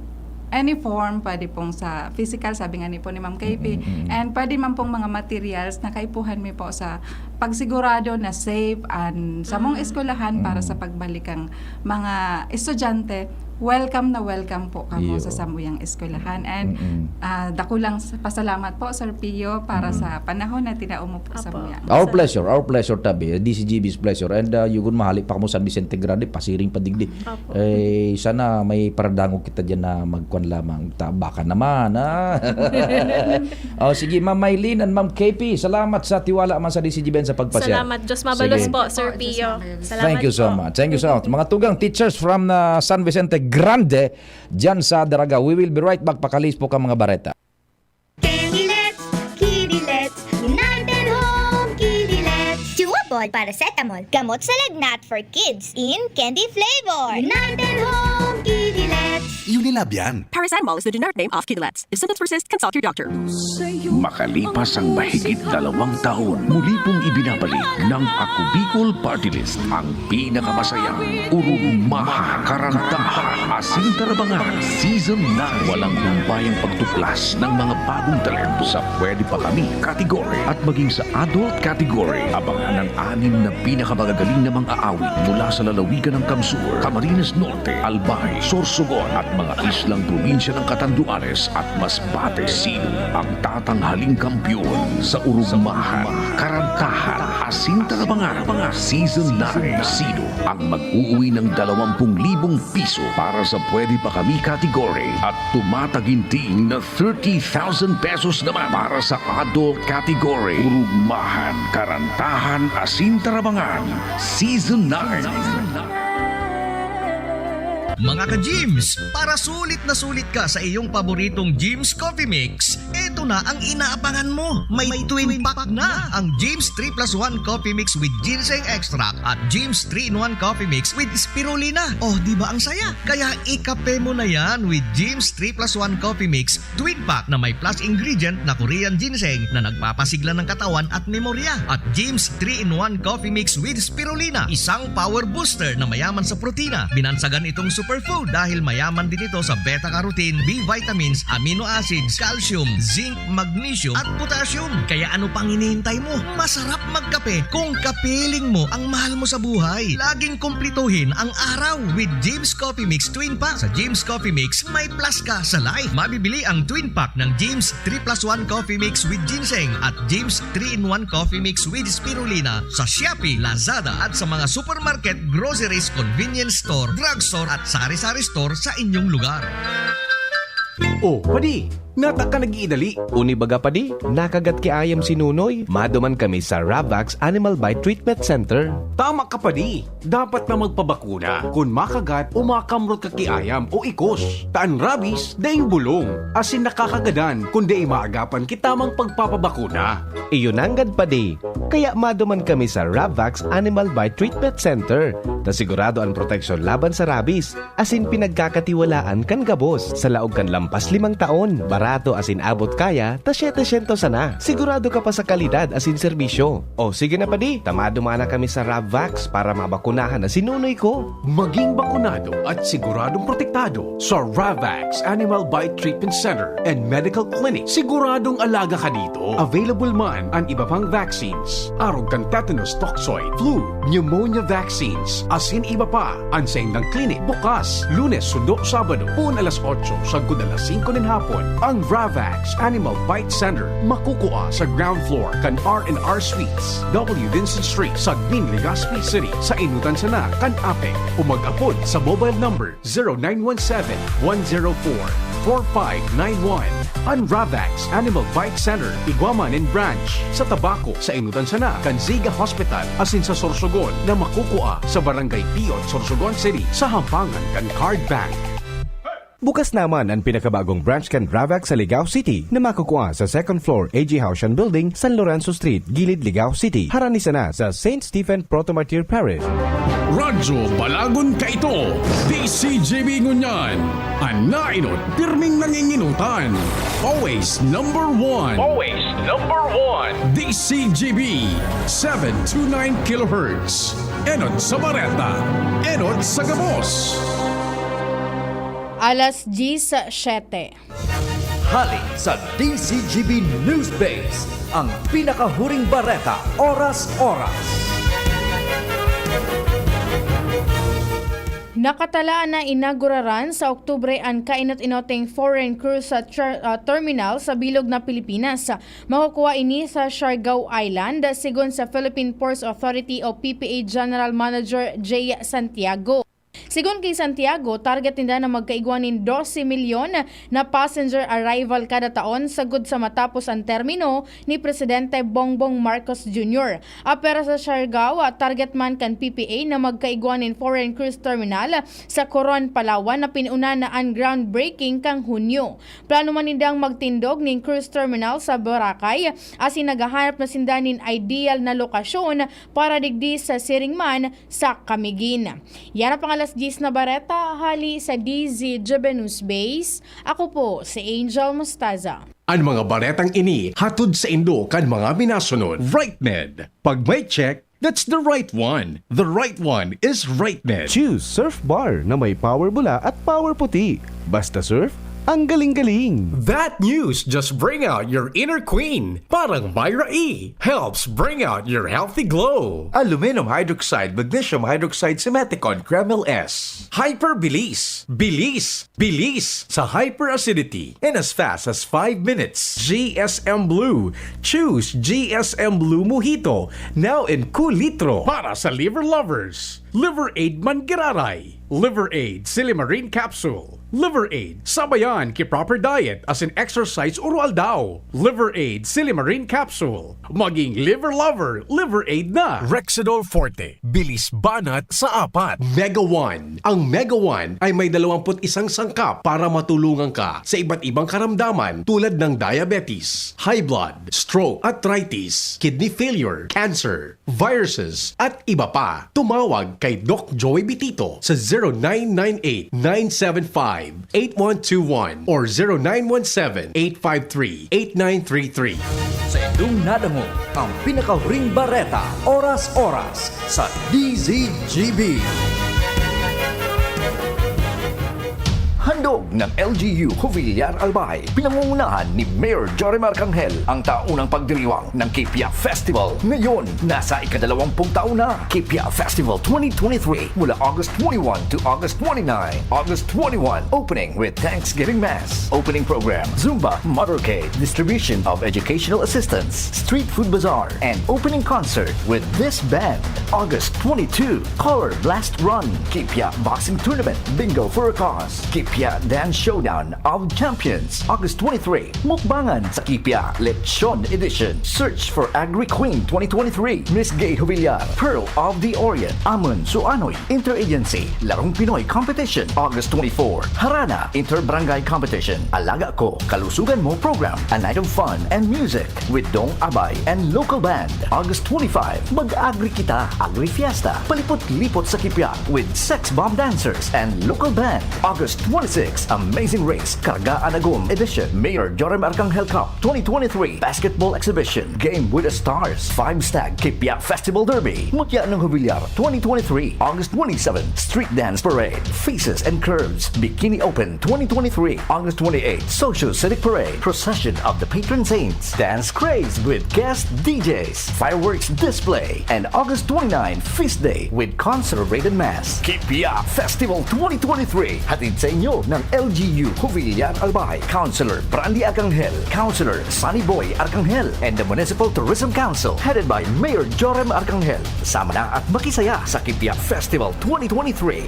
any form, pwede pong sa physical, sabi nga ni po ni Ma'am KP, and pwede man pong mga materials na kaipuhan mi po sa pagsigurado na safe and sa mong eskwelahan para sa pagbalik ang mga estudyante. Welcome na welcome po kamo sa samuyang eskwelahan. And dako lang pasalamat po, Sir Pio, para sa panahon na tinaumo po sa samuyang. Our pleasure, tabi. DCGB's pleasure. And yugon mahali pa kamo San Vicente Grande, pasiring padigdi. Sana may paradangog kita dyan na magkuan lamang. Baka naman, sige, Ma'am Maylin and Ma'am KP, salamat sa tiwala man sa DCGB sa pagpasya. Salamat. Diyos mabalos po, Sir Pio. Salamat. Thank you so much. Mga tugang teachers from San Vicente Grande dyan sa Daraga. We will be right back. Pakalis po ka mga bareta. Kidilets, United Home Kidilets. Chewable paracetamol, gamot sa lagnat for kids in candy flavor. United Home Kidilets. Unilab yan. Paracetamol is the generic name of Kidilets. If symptoms persist, consult your doctor. Makalipas ang mahigit 2 taon, muli pong ibinabalik ng Ako Bicol Party List ang pinakamasayang urugmahan, karantahan, asing tarabangan, Season 9. Walang humpayang pagtuklas ng mga bagong talento sa Pwede Pa Kami category at maging sa adult category. Abangan ang anim na pinakamagagaling na mga aawit mula sa lalawigan ng Kamsur, Camarines Norte, Albay, Sorsogon at mga islang probinsya ng Catanduanes at Masbate. Sino ang tatanghaling kampyon sa Urugmahan, Karantahan, Asintarabangan, Season 9? Sino ang mag-uuwi ng 20,000 piso para sa Pwede Pa Kami category at tumataginting na 30,000 pesos naman para sa adult category? Urugmahan, Karantahan, Asintarabangan, Season 9. Mga ka-Jims, para sulit na sulit ka sa iyong paboritong Jims Coffee Mix, eto na ang inaabangan mo. May twin pack na ang Jims 3+1 Coffee Mix with Ginseng Extract at Jims 3-in-1 Coffee Mix with Spirulina. Oh, di ba ang saya? Kaya ikape mo na yan with Jims 3+1 Coffee Mix twin pack na may plus ingredient na Korean ginseng na nagpapasigla ng katawan at memorya. At Jims 3-in-1 Coffee Mix with Spirulina, isang power booster na mayaman sa protina. Binansagan itong superfood dahil mayaman din ito sa beta-carotene, B vitamins, amino acids, calcium, zinc, magnesium at potassium. Kaya ano pang hinihintay mo? Masarap magkape kung kapiling mo ang mahal mo sa buhay. Laging kumplituhin ang araw with Jims Coffee Mix Twin Pack. Sa Jims Coffee Mix, may plus ka sa life. Mabibili ang Twin Pack ng Jims 3+1 Coffee Mix with Ginseng at Jims 3-in-1 Coffee Mix with Spirulina sa Shopee, Lazada at sa mga supermarket, groceries, convenience store, drugstore at sari-sari store sa inyong lugar. Oh, padi, nata ka nag-iidali. Uni baga padi, nakagat ki ayam si Nunoy. Maduman kami sa Ravax Animal Bite Treatment Center. Tama ka padi, dapat na magpabakuna kung makagat o makamrot ka kiayam o ikos. Taan rabies, daing bulong. Asin nakakagadan kung di maagapan kitamang pagpapabakuna. Iyon nanggad padi, kaya maduman kami sa Ravax Animal Bite Treatment Center. Na sigurado ang proteksyon laban sa rabies, asin pinagkakatiwalaan kan gabos sa laog kan lampas 5 taon. Barato asin abot kaya, ta 700 sana. Sigurado ka pa sa kalidad asin serbisyo. O sige na padi, tamadumana kami sa Ravax para mabakunahan na sinunoy ko. Maging bakunado at siguradong protektado sa Ravax Animal Bite Treatment Center and Medical Clinic. Siguradong alaga ka dito. Available man ang iba pang vaccines. Arog kan tetanus toxoid, flu, pneumonia vaccines, asin iba pa. Ang saindang clinic bukas, Lunes, Sundo, Sabado, puon alas 8, sagod alas 5 ng hapon. Ang Ravax Animal Bite Center makukuha sa ground floor kan R&R Suites, W. Vincent Street, Sagmin, Legazpi City. Sa inutan sana kan Apek o mag-apod sa mobile number 0917-104-4591. Ang Ravax Animal Bite Center, Iguaman and Branch. Sa Tabaco, sa inutan sana kan Ziga Hospital, asin sa Sorsogon na makukuha sa Barangay Piot, Sorsogon City, sa hampangan kan Card Bank. Bukas naman ang pinakabagong branch kan Ravax sa Ligao City na makukuha sa 2nd floor AG Haushan Building, San Lorenzo Street, Gilid, Ligao City. Harani sana sa St. Stephen Protomartyr Parish. Radyo Balagon ka ito, DCJB Ngunyan. Anainot, pirming nanginginutan. Always number one. Always number one. DCJB 729 kHz. Enot sa Bareta. Enot sa Gabos. Alas 10:07. Hali sa DCGB News Base, ang pinakahuring bareta, oras-oras. Nakatalaan na inauguraran sa Oktubre ang kainot-inoteng foreign cruise terminal sa bilog na Pilipinas. Makukuha ini sa Siargao Island, sigon sa Philippine Ports Authority o PPA General Manager J. Santiago. Sigon kay Santiago, target nila na magkaigwanin 12 milyon na passenger arrival kada taon sagud sa matapos ang termino ni Presidente Bongbong Marcos Jr. Pero sa Siargao, target man kan PPA na magkaigwanin foreign cruise terminal sa Coron, Palawan na pinuna na ang groundbreaking kang Hunyo. Plano man nindang magtindog ning cruise terminal sa Boracay asin nagahanap na sindanin ideal na lokasyon para digdi sa Siringman sa Camiguin. Yan ang pangalas 10 na bareta, hali sa DZGB News Base. Ako po si Angel Mostaza. Ang mga baretang ini hatod sa Indo kan mga minasunod. RightMed. Pag may check, that's the right one. The right one is RightMed. Choose Surf Bar na may power bula at power puti. Basta surf, Ang galing-galing. That news just bring out your inner queen. Parang Myra E. helps bring out your healthy glow. Aluminum hydroxide, magnesium hydroxide, Simeticon, Kreml S. Hyperbilis. Bilis sa hyperacidity in as fast as 5 minutes. GSM Blue. Choose GSM Blue Mojito. Now in Kulitro. Para sa liver lovers. Liver Aid Mangiraray. Liver Aid Silimarine Capsule. Liver Aid Sabayan ki proper diet as in exercise urual daw. Liver Aid Silimarine Capsule. Maging liver lover, Liver Aid na. Rexidol Forte. Bilis banat sa 4. Mega One. Ang Mega One ay may 21 sangkap para matulungan ka sa iba't ibang karamdaman tulad ng diabetes, high blood, stroke, arthritis, kidney failure, cancer, viruses, at iba pa. Tumawag kay Doc Joey Bitito sa 0998-975-8121 or 0917-853-8933. Sa inyong nadango, ang pinakahuring bareta, oras-oras sa DZGB. Handog ng LGU Jubillar Albay, pinangungunahan ni Mayor Jory Marcanghel ang taunang pagdiriwang ng Kipia Festival. Ngayon, nasa ika-20 taon na, Kipia Festival 2023 mula August 21 to August 29. August 21, opening with Thanksgiving Mass, opening program, Zumba, motorcade, distribution of educational assistance, street food bazaar, and opening concert with this band. August 22, Color Blast Run, Kipia Boxing Tournament, Bingo for a Cause, Kipia Dance Showdown of Champions. August 23, Mukbangan sa Kipia Lechon Edition. Search for Agri Queen 2023, Miss Gay Jubillar, Pearl of the Orient, Amon Suanoy, Interagency, Larong Pinoy Competition. August 24, Harana Inter-Barangay Competition, Alaga Ko, Kalusugan Mo Program, a night of fun and music with Dong Abay and local band. August 25, Mag-Agri Kita, Agri Fiesta, palipot-lipot sa Kipia with sex bomb dancers and local band. August 26, Amazing Race, Karga Anagum Edition, Mayor Jory Marcanghel Cup 2023, Basketball Exhibition, Game with the Stars, 5-Stag Kipia Festival Derby, Mutya ng Jubillar 2023, August 27, Street Dance Parade, Faces and Curves, Bikini Open 2023, August 28, Social Civic Parade, Procession of the Patron Saints, Dance Craze with guest DJs, Fireworks Display, and August 29, Feast Day with Concentrated Mass. Kipia Festival 2023, hatid sa inyo ng LGU Jubillar Albay, Councilor Brandy Arcangel, Councilor Sunny Boy Arcangel, and the Municipal Tourism Council headed by Mayor Jorem Arcangel. Sama na at makisaya sa Kipia Festival 2023.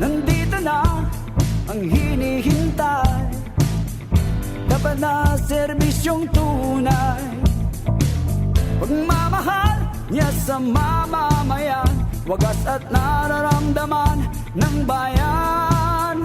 Nandito na ang hinihintay, dapat na serbisyong tunay, pagmamahal niya sa mamamayan, wagas at nararamdaman ng bayan.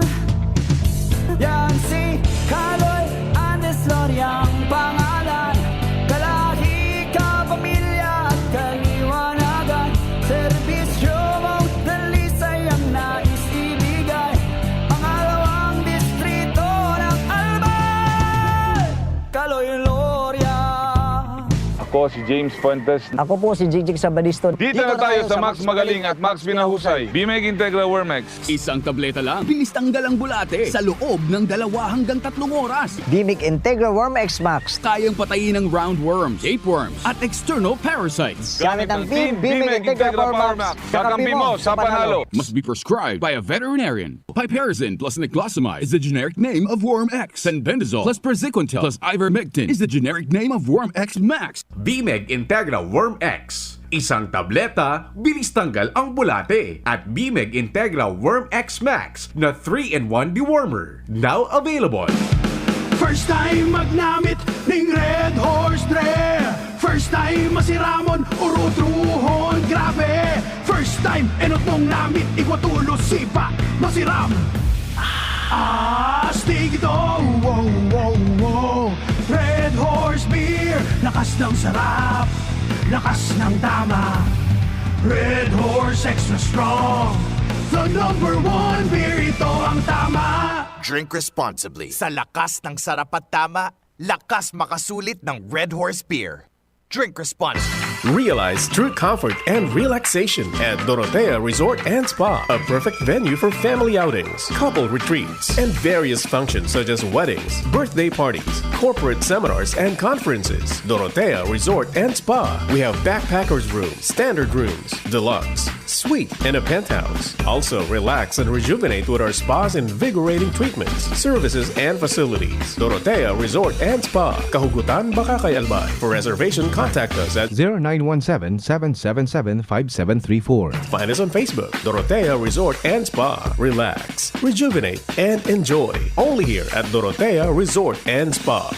Yan si Kaloy Andes Loria ang pangalan, kalahi ka, pamilya at kaliwanagan, serbisyo mong dalisay ang nais ibigay, pangalawang distrito ng Albay, Kaloy Loria. Ako si James Fuentes. Ako po si Jigjig Sabadisto. Dito na tayo sa Max Magaling at Max Pinahusay. Bimeg Integra Wormex. Isang tableta lang. Bilis tanggal ang bulate sa loob ng 2 hanggang 3 oras. Bimig Integra Worm X Max. Kayang patayin ng roundworms, tapeworms, at external parasites. Gamit ang Bimig Integra Power Max. Kakampi mo sa panalo. Must be prescribed by a veterinarian. Piperazine plus niclosamide is the generic name of Worm X. Fenbendazole plus praziquantel plus ivermectin is the generic name of Worm X Max. Bimeg Integra Worm X. Isang tableta, bilis tanggal ang bulate. At Bimeg Integra Worm X Max na 3-in-1 dewormer. Now available. First time magnamit ng Red Horse Dre. First time masiramon, urutruhon, grabe. First time enot mong namit, ikwatulo sipa, masiram. Astig ito, wow, wow, wow. Red Horse Beer, lakas ng sarap, lakas ng tama. Red Horse Extra Strong, the #1 beer, ito ang tama. Drink responsibly. Sa lakas ng sarap at tama, lakas makasulit ng Red Horse Beer. Drink responsibly. Realize true comfort and relaxation at Dorotea Resort and Spa, a perfect venue for family outings, couple retreats, and various functions such as weddings, birthday parties, corporate seminars, and conferences. Dorotea Resort and Spa. We have backpackers rooms, standard rooms, deluxe, suite, and a penthouse. Also, relax and rejuvenate with our spas and invigorating treatments, services, and facilities. Dorotea Resort and Spa, Kahugutan, Bakakay, Albay. For reservation, contact us at 0917-777-5734. Find us on Facebook, Dorotea Resort and Spa. Relax, rejuvenate, and enjoy. Only here at Dorotea Resort and Spa.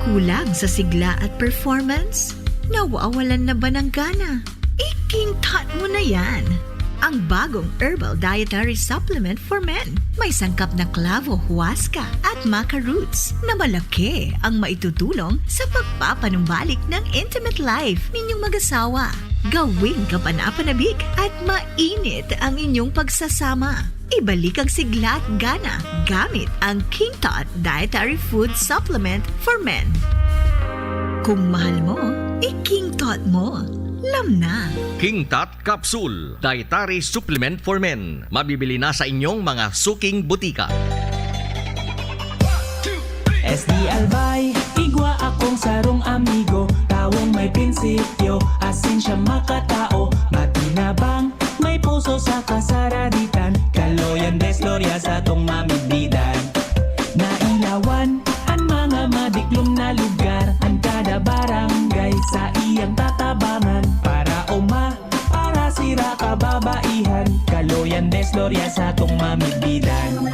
Kulang sa sigla at performance? Nawawalan na ba ng gana? Iking-tot mo na yan! Ang bagong herbal dietary supplement for men. May sangkap na clavo, huasca at maca roots na malaki ang maitutulong sa pagpapanumbalik ng intimate life ninyong mag-asawa. Gawing kapanapanabik at mainit ang inyong pagsasama. Ibalik ang sigla at gana gamit ang King Tot Dietary Food Supplement for Men. Kung mahal mo, i-King Tot mo. Lam na. King Tot Capsule, dietary supplement for men. Mabibili na sa inyong mga suking butika. SD Albay, igwa akong sarong amigo. Tawong may prinsipyo, asin siya makatao. Matinabang, may puso sa kasaraditan. Kaloyan desloria sa tong mamigbidan. Nailawan, ang mga madiklom na lugar. Ang kada barangay sa iyang tatabangan. Para sira kababaihan. Kaloyan desloria sa tong mamigbidan.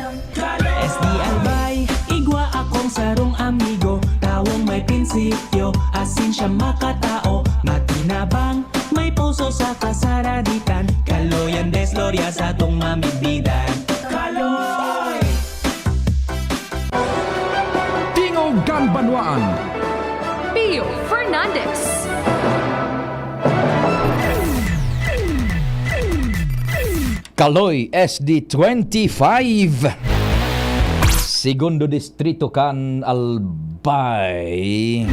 SD Albay, igwa akong sarong amigo. Tawong may prinsipyo, asin siya makatao. Matinabang, may puso sa kasaraditan. Kaloyan desloria sa tong mamigbidan. Kaloy! Tingog Ganbanwaan, Pio Fernandez. Kaloy SD25, Segundo Distrito kan Albay.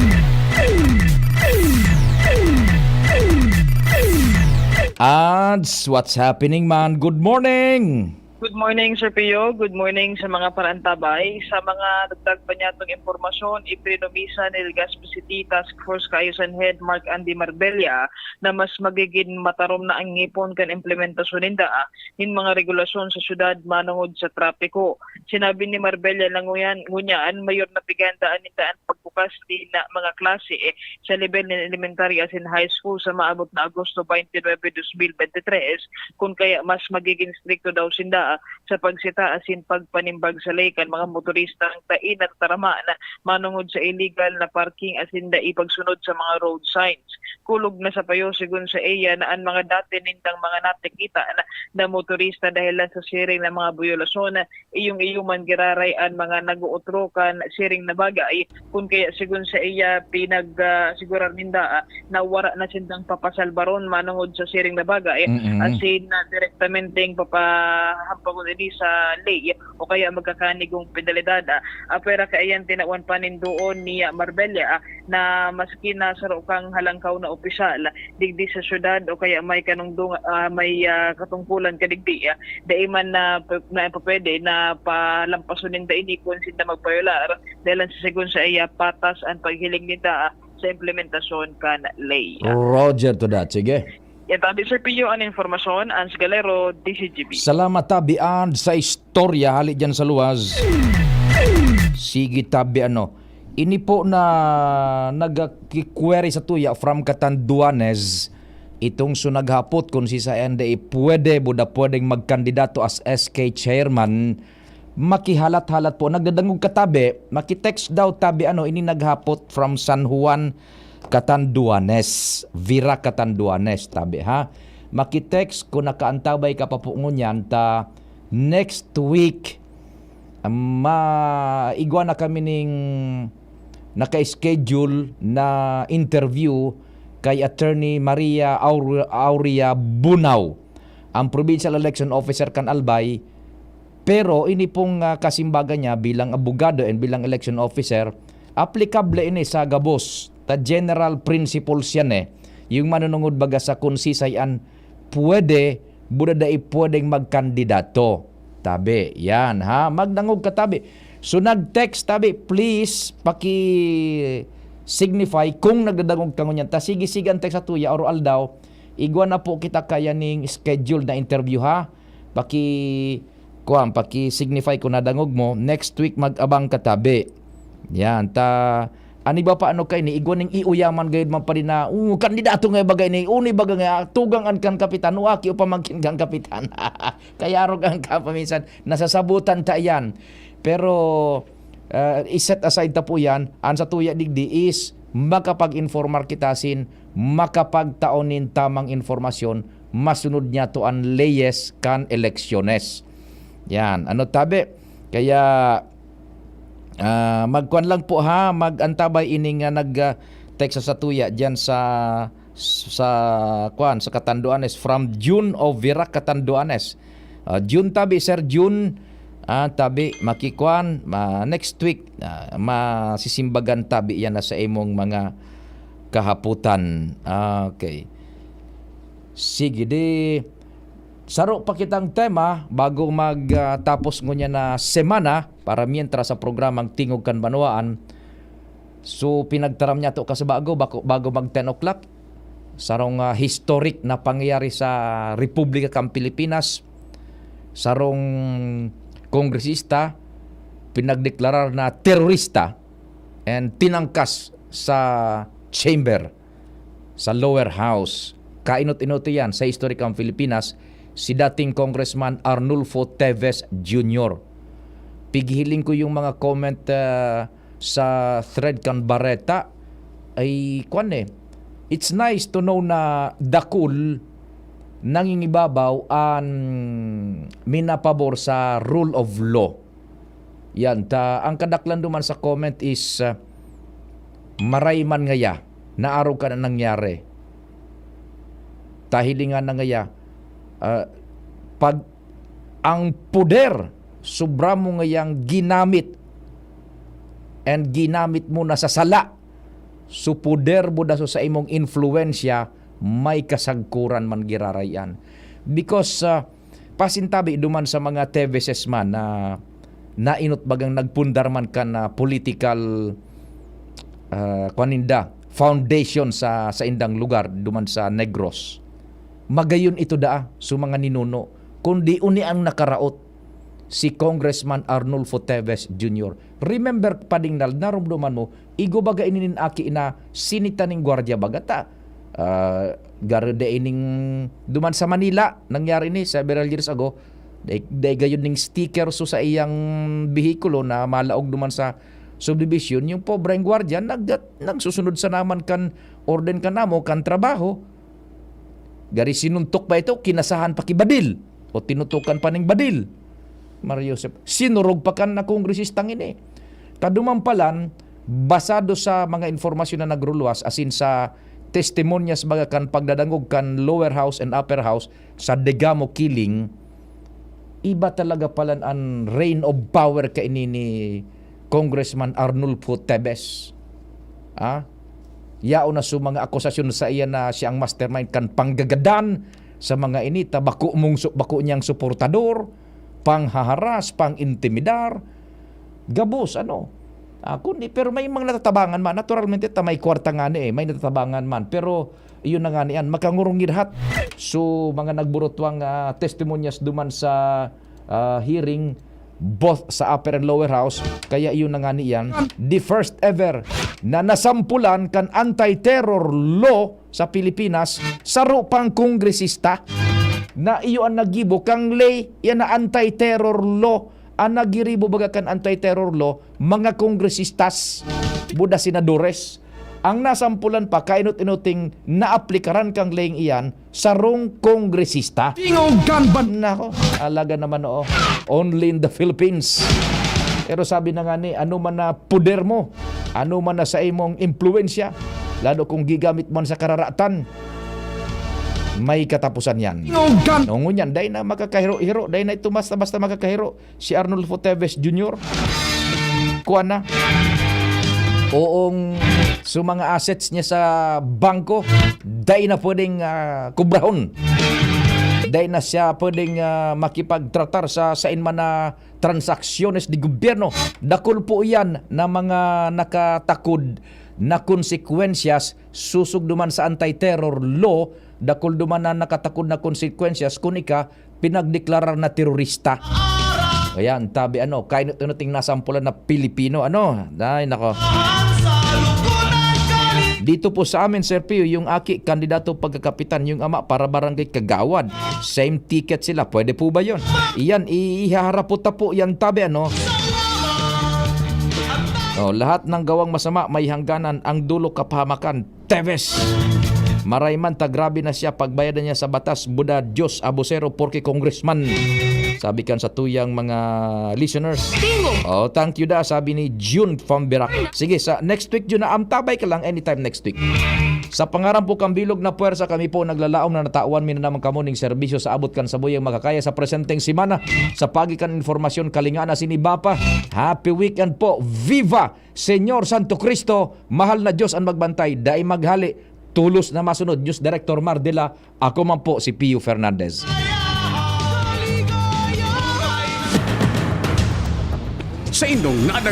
Ads, what's happening man? Good morning. Good morning, Sir Pio. Good morning sa mga parantabay. Sa mga dagdag pa niyatong impormasyon, iprinomisa ni Legazpi City Task Force Kaayusan Head Mark Andy Marbella na mas magiging matarom na ang ngipon kan implementasyon ninda in mga regulasyon sa syudad manungod sa trapiko. Sinabi ni Marbella lang ngunyaan mayor na pigandaan nindaan pagbukas din na mga klase sa level ng elementary as in high school sa maabot na Agosto 29, 2023 kung kaya mas magiging stricto daw sinda sa pagsita asin pagpanimbag sa lekan mga motorista ang tain at tarama na manungod sa illegal na parking asin da ipagsunod sa mga road signs. Kulog na sa payo sigun sa iya na ang mga dati nindang mga natikita na motorista dahilan sa siring na mga biolasyon na iyong-iyuman giraray ang mga nag-uutrokan siring na bagay kung kaya sigun sa iya sigurar ninda na wara na sindang papasalbaron manungod sa siring na bagay asin na direktamenteng papahampagon ini sa lay o kaya magkakanigong penalidad. Pero kaayan tinawan pa nindoon ni Marbella na maski na sarukang halangkaw na opisyal digdi sa syudad o kaya may may katungkulan kadigdi dahil man na pwede na palampasunin da ini kung sinda magpayolar dahil sa sigun sa iya patas ang paghiling nita sa implementasyon kan lay. Roger to that. Sige. Yan tabi Sir Pio ang informasyon, Ans Galero, DCGB. Salamat tabi sa istorya hali dyan sa luwas. Sige tabi ini po na nagkikweri sa tuya from Catanduanes itong sunaghapot kung si sa NDA pwedeng magkandidato as SK chairman. Makihalat-halat po nagdadangog katabi, makitext daw tabi ini naghapot from San Juan Catanduanes, Vira Catanduanes tabi ha. Makitext kung nakaantabay ka pa po ngunyan ta next week maigwa na kami ning naka-schedule na interview kay Attorney Maria Aurea Bunaw, ang Provincial Election Officer kan Albay. Pero ini pong kasimbaga niya bilang abogado and bilang election officer, applicable ini sa Gabos Ta general principles yan Yung manunungod baga sa konsisayan, pwede, budadai pwedeng magkandidato. Tabi, yan ha, magdangog ka tabi. So nag-text tabi, please, signify kung nagdadangog ka ngunyan. Ta sige ang text sa tuya, oral daw, igwa na po kita kaya ning schedule na interview ha. Paki-signify kung nadangog mo, next week mag-abang ka tabi. Yan, ani ba paano kay ni igwa ning iuyaman gayud man pa rin na kandidato nga bagay ni uni baga nga tugang an kan kapitan uaki o pamangkin kang kapitan. Kaya arog ang kapaminsan nasasabutan ta yan. Pero iset aside ta po yan, ang sa tuya digdi is makapag-informar kitasin, makapagtaonin tamang informasyon, masunod niya to ang leyes kan eleksyones. Yan, ano tabi? Kaya magkuan lang po ha, magantabay ini nga nag-text sa tuya diyan sa Catanduanes from June of Virac Catanduanes. June tabi Sir June tabi makikuan next week masisimbagan tabi yan na sa imong mga kahaputan. Okay. Sige di saro pa kitang tema bago magtapos ngunya na semana para mientras sa programang Tingog kan Banwaan. So pinagtaram niya to kasi bago mag 10 o'clock sarong historic na pangyayari sa Republika kang Pilipinas. Sarong kongresista pinagdeklarar na terorista and tinangkas sa chamber sa lower house. Kainot-inot yan sa historic kang Pilipinas si dating Congressman Arnulfo Teves Jr. Pigihiling ko yung mga comment sa thread kan Barreta ay it's nice to know na dakul nangingibabaw ang minapabor sa rule of law. Yan, ang kadaklan duman sa comment is marayman ngaya na araw ka na nangyari. Tahilingan na ngaya pag ang puder sobra mo ngayang ginamit and ginamit mo na sa sala so puder mo da so sa imong influensya may kasagkuran man girarayan because pasintabi duman sa mga TVSS man na nainot bagang nagpundar man ka na political foundation sa indang lugar duman sa Negros. Magayon ito so mga ninuno kundi uni ang nakaraot si Congressman Arnulfo Teves Jr. Remember padingnal narumduman mo igo baga inin aki na sinita ning gwardiya bagata garde ining duman sa Manila nangyari ni several years ago day gayon ning sticker so sa iyang bihikulo na malaog duman sa subdivision yung pobreng gwardiya nagsusunod sa naman kan orden kan namo kan trabaho. Gari sinuntok pa ito, kinasahan pa kibadil o tinutukan pa ning badil. Mario Joseph, sinurog pa kan na kongresistang ini. Kadumampalan, basado sa mga informasyon na nagruluwas, asin sa testimonyas baga kan pagdadangog kan lower house and upper house sa Degamo killing, iba talaga palan ang reign of power ka ini ni Congressman Arnulfo Teves. Yao na so mga akusasyon sa iya na siyang mastermind kan panggagadan sa mga ini bako niyang suportador, panghaharas, pangintimidar, gabos kundi pero may mga natatabangan man naturalmente may kwarta nga may natatabangan man pero iyon na nga niyan makangurungirhat so mga nagburotwang testimonyas duman sa hearing both sa upper and lower house kaya iyon na nga niyan the first ever na nasampulan kan anti-terror law sa Pilipinas saro pang kongresista na iyo ang nagibo kang lay yan na anti-terror law ang nagiribo baga kan anti-terror law mga kongresistas buda senadores ang nasampulan pa kainot-inuting naaplikaran kang laying iyan sarong kongresista. Nako, alaga naman only in the Philippines. Pero sabi na nga ni, ano man na puder mo, ano man na sa imong impluensya, lalo kung gigamit man sa kararatan, may katapusan yan. Nungun yan, dahil na makakahiro-hiro, dahil na ito basta makakahiro. Si Arnulfo Teves Jr. Kuha na. Oong So mga assets niya sa bangko, dahil na pwedeng kubrahon. Dahil na siya pwedeng makipagtratar sa inman na transaksyonez di gobyerno. Dakol po yan na mga nakatakod na konsekwensyas susug duman sa anti-terror law, dakol duman na nakatakod na konsekwensyas kung ika pinagdeklarar na terorista. Ayan, tabi kainot-inoting nasampulan na Pilipino, ay nako. Dito po sa amin, Sir Pio, yung aki kandidato pagkakapitan, yung ama para barangay Kagawad. Same ticket sila. Pwede po ba yun? Iyan, ihaharap po yan tabi, lahat ng gawang masama may hangganan, ang dulo kapahamakan. Teves! Maray man grabe na siya pagbayadan niya sa batas, Buda Diyos abusero porke congressman. Sabi kan sa tuyang mga listeners. Thank you da, sabi ni June from Birak. Sige, sa next week June na amtabay ka lang anytime next week. Sa pangarap po kambilog na puwersa, kami po naglalaom na natawan min na naman kamo ning serbisyo sa abot kan sa buyang makakaya sa presenteng simana. Sa pagikan informasyon kalingana sinibapa. Happy weekend po. Viva Senyor Santo Cristo. Mahal na Diyos ang magbantay. Dai maghali. Tulos na masunod. News Director Mardela. Ako man po si Pio Fernandez. Sa indong nadang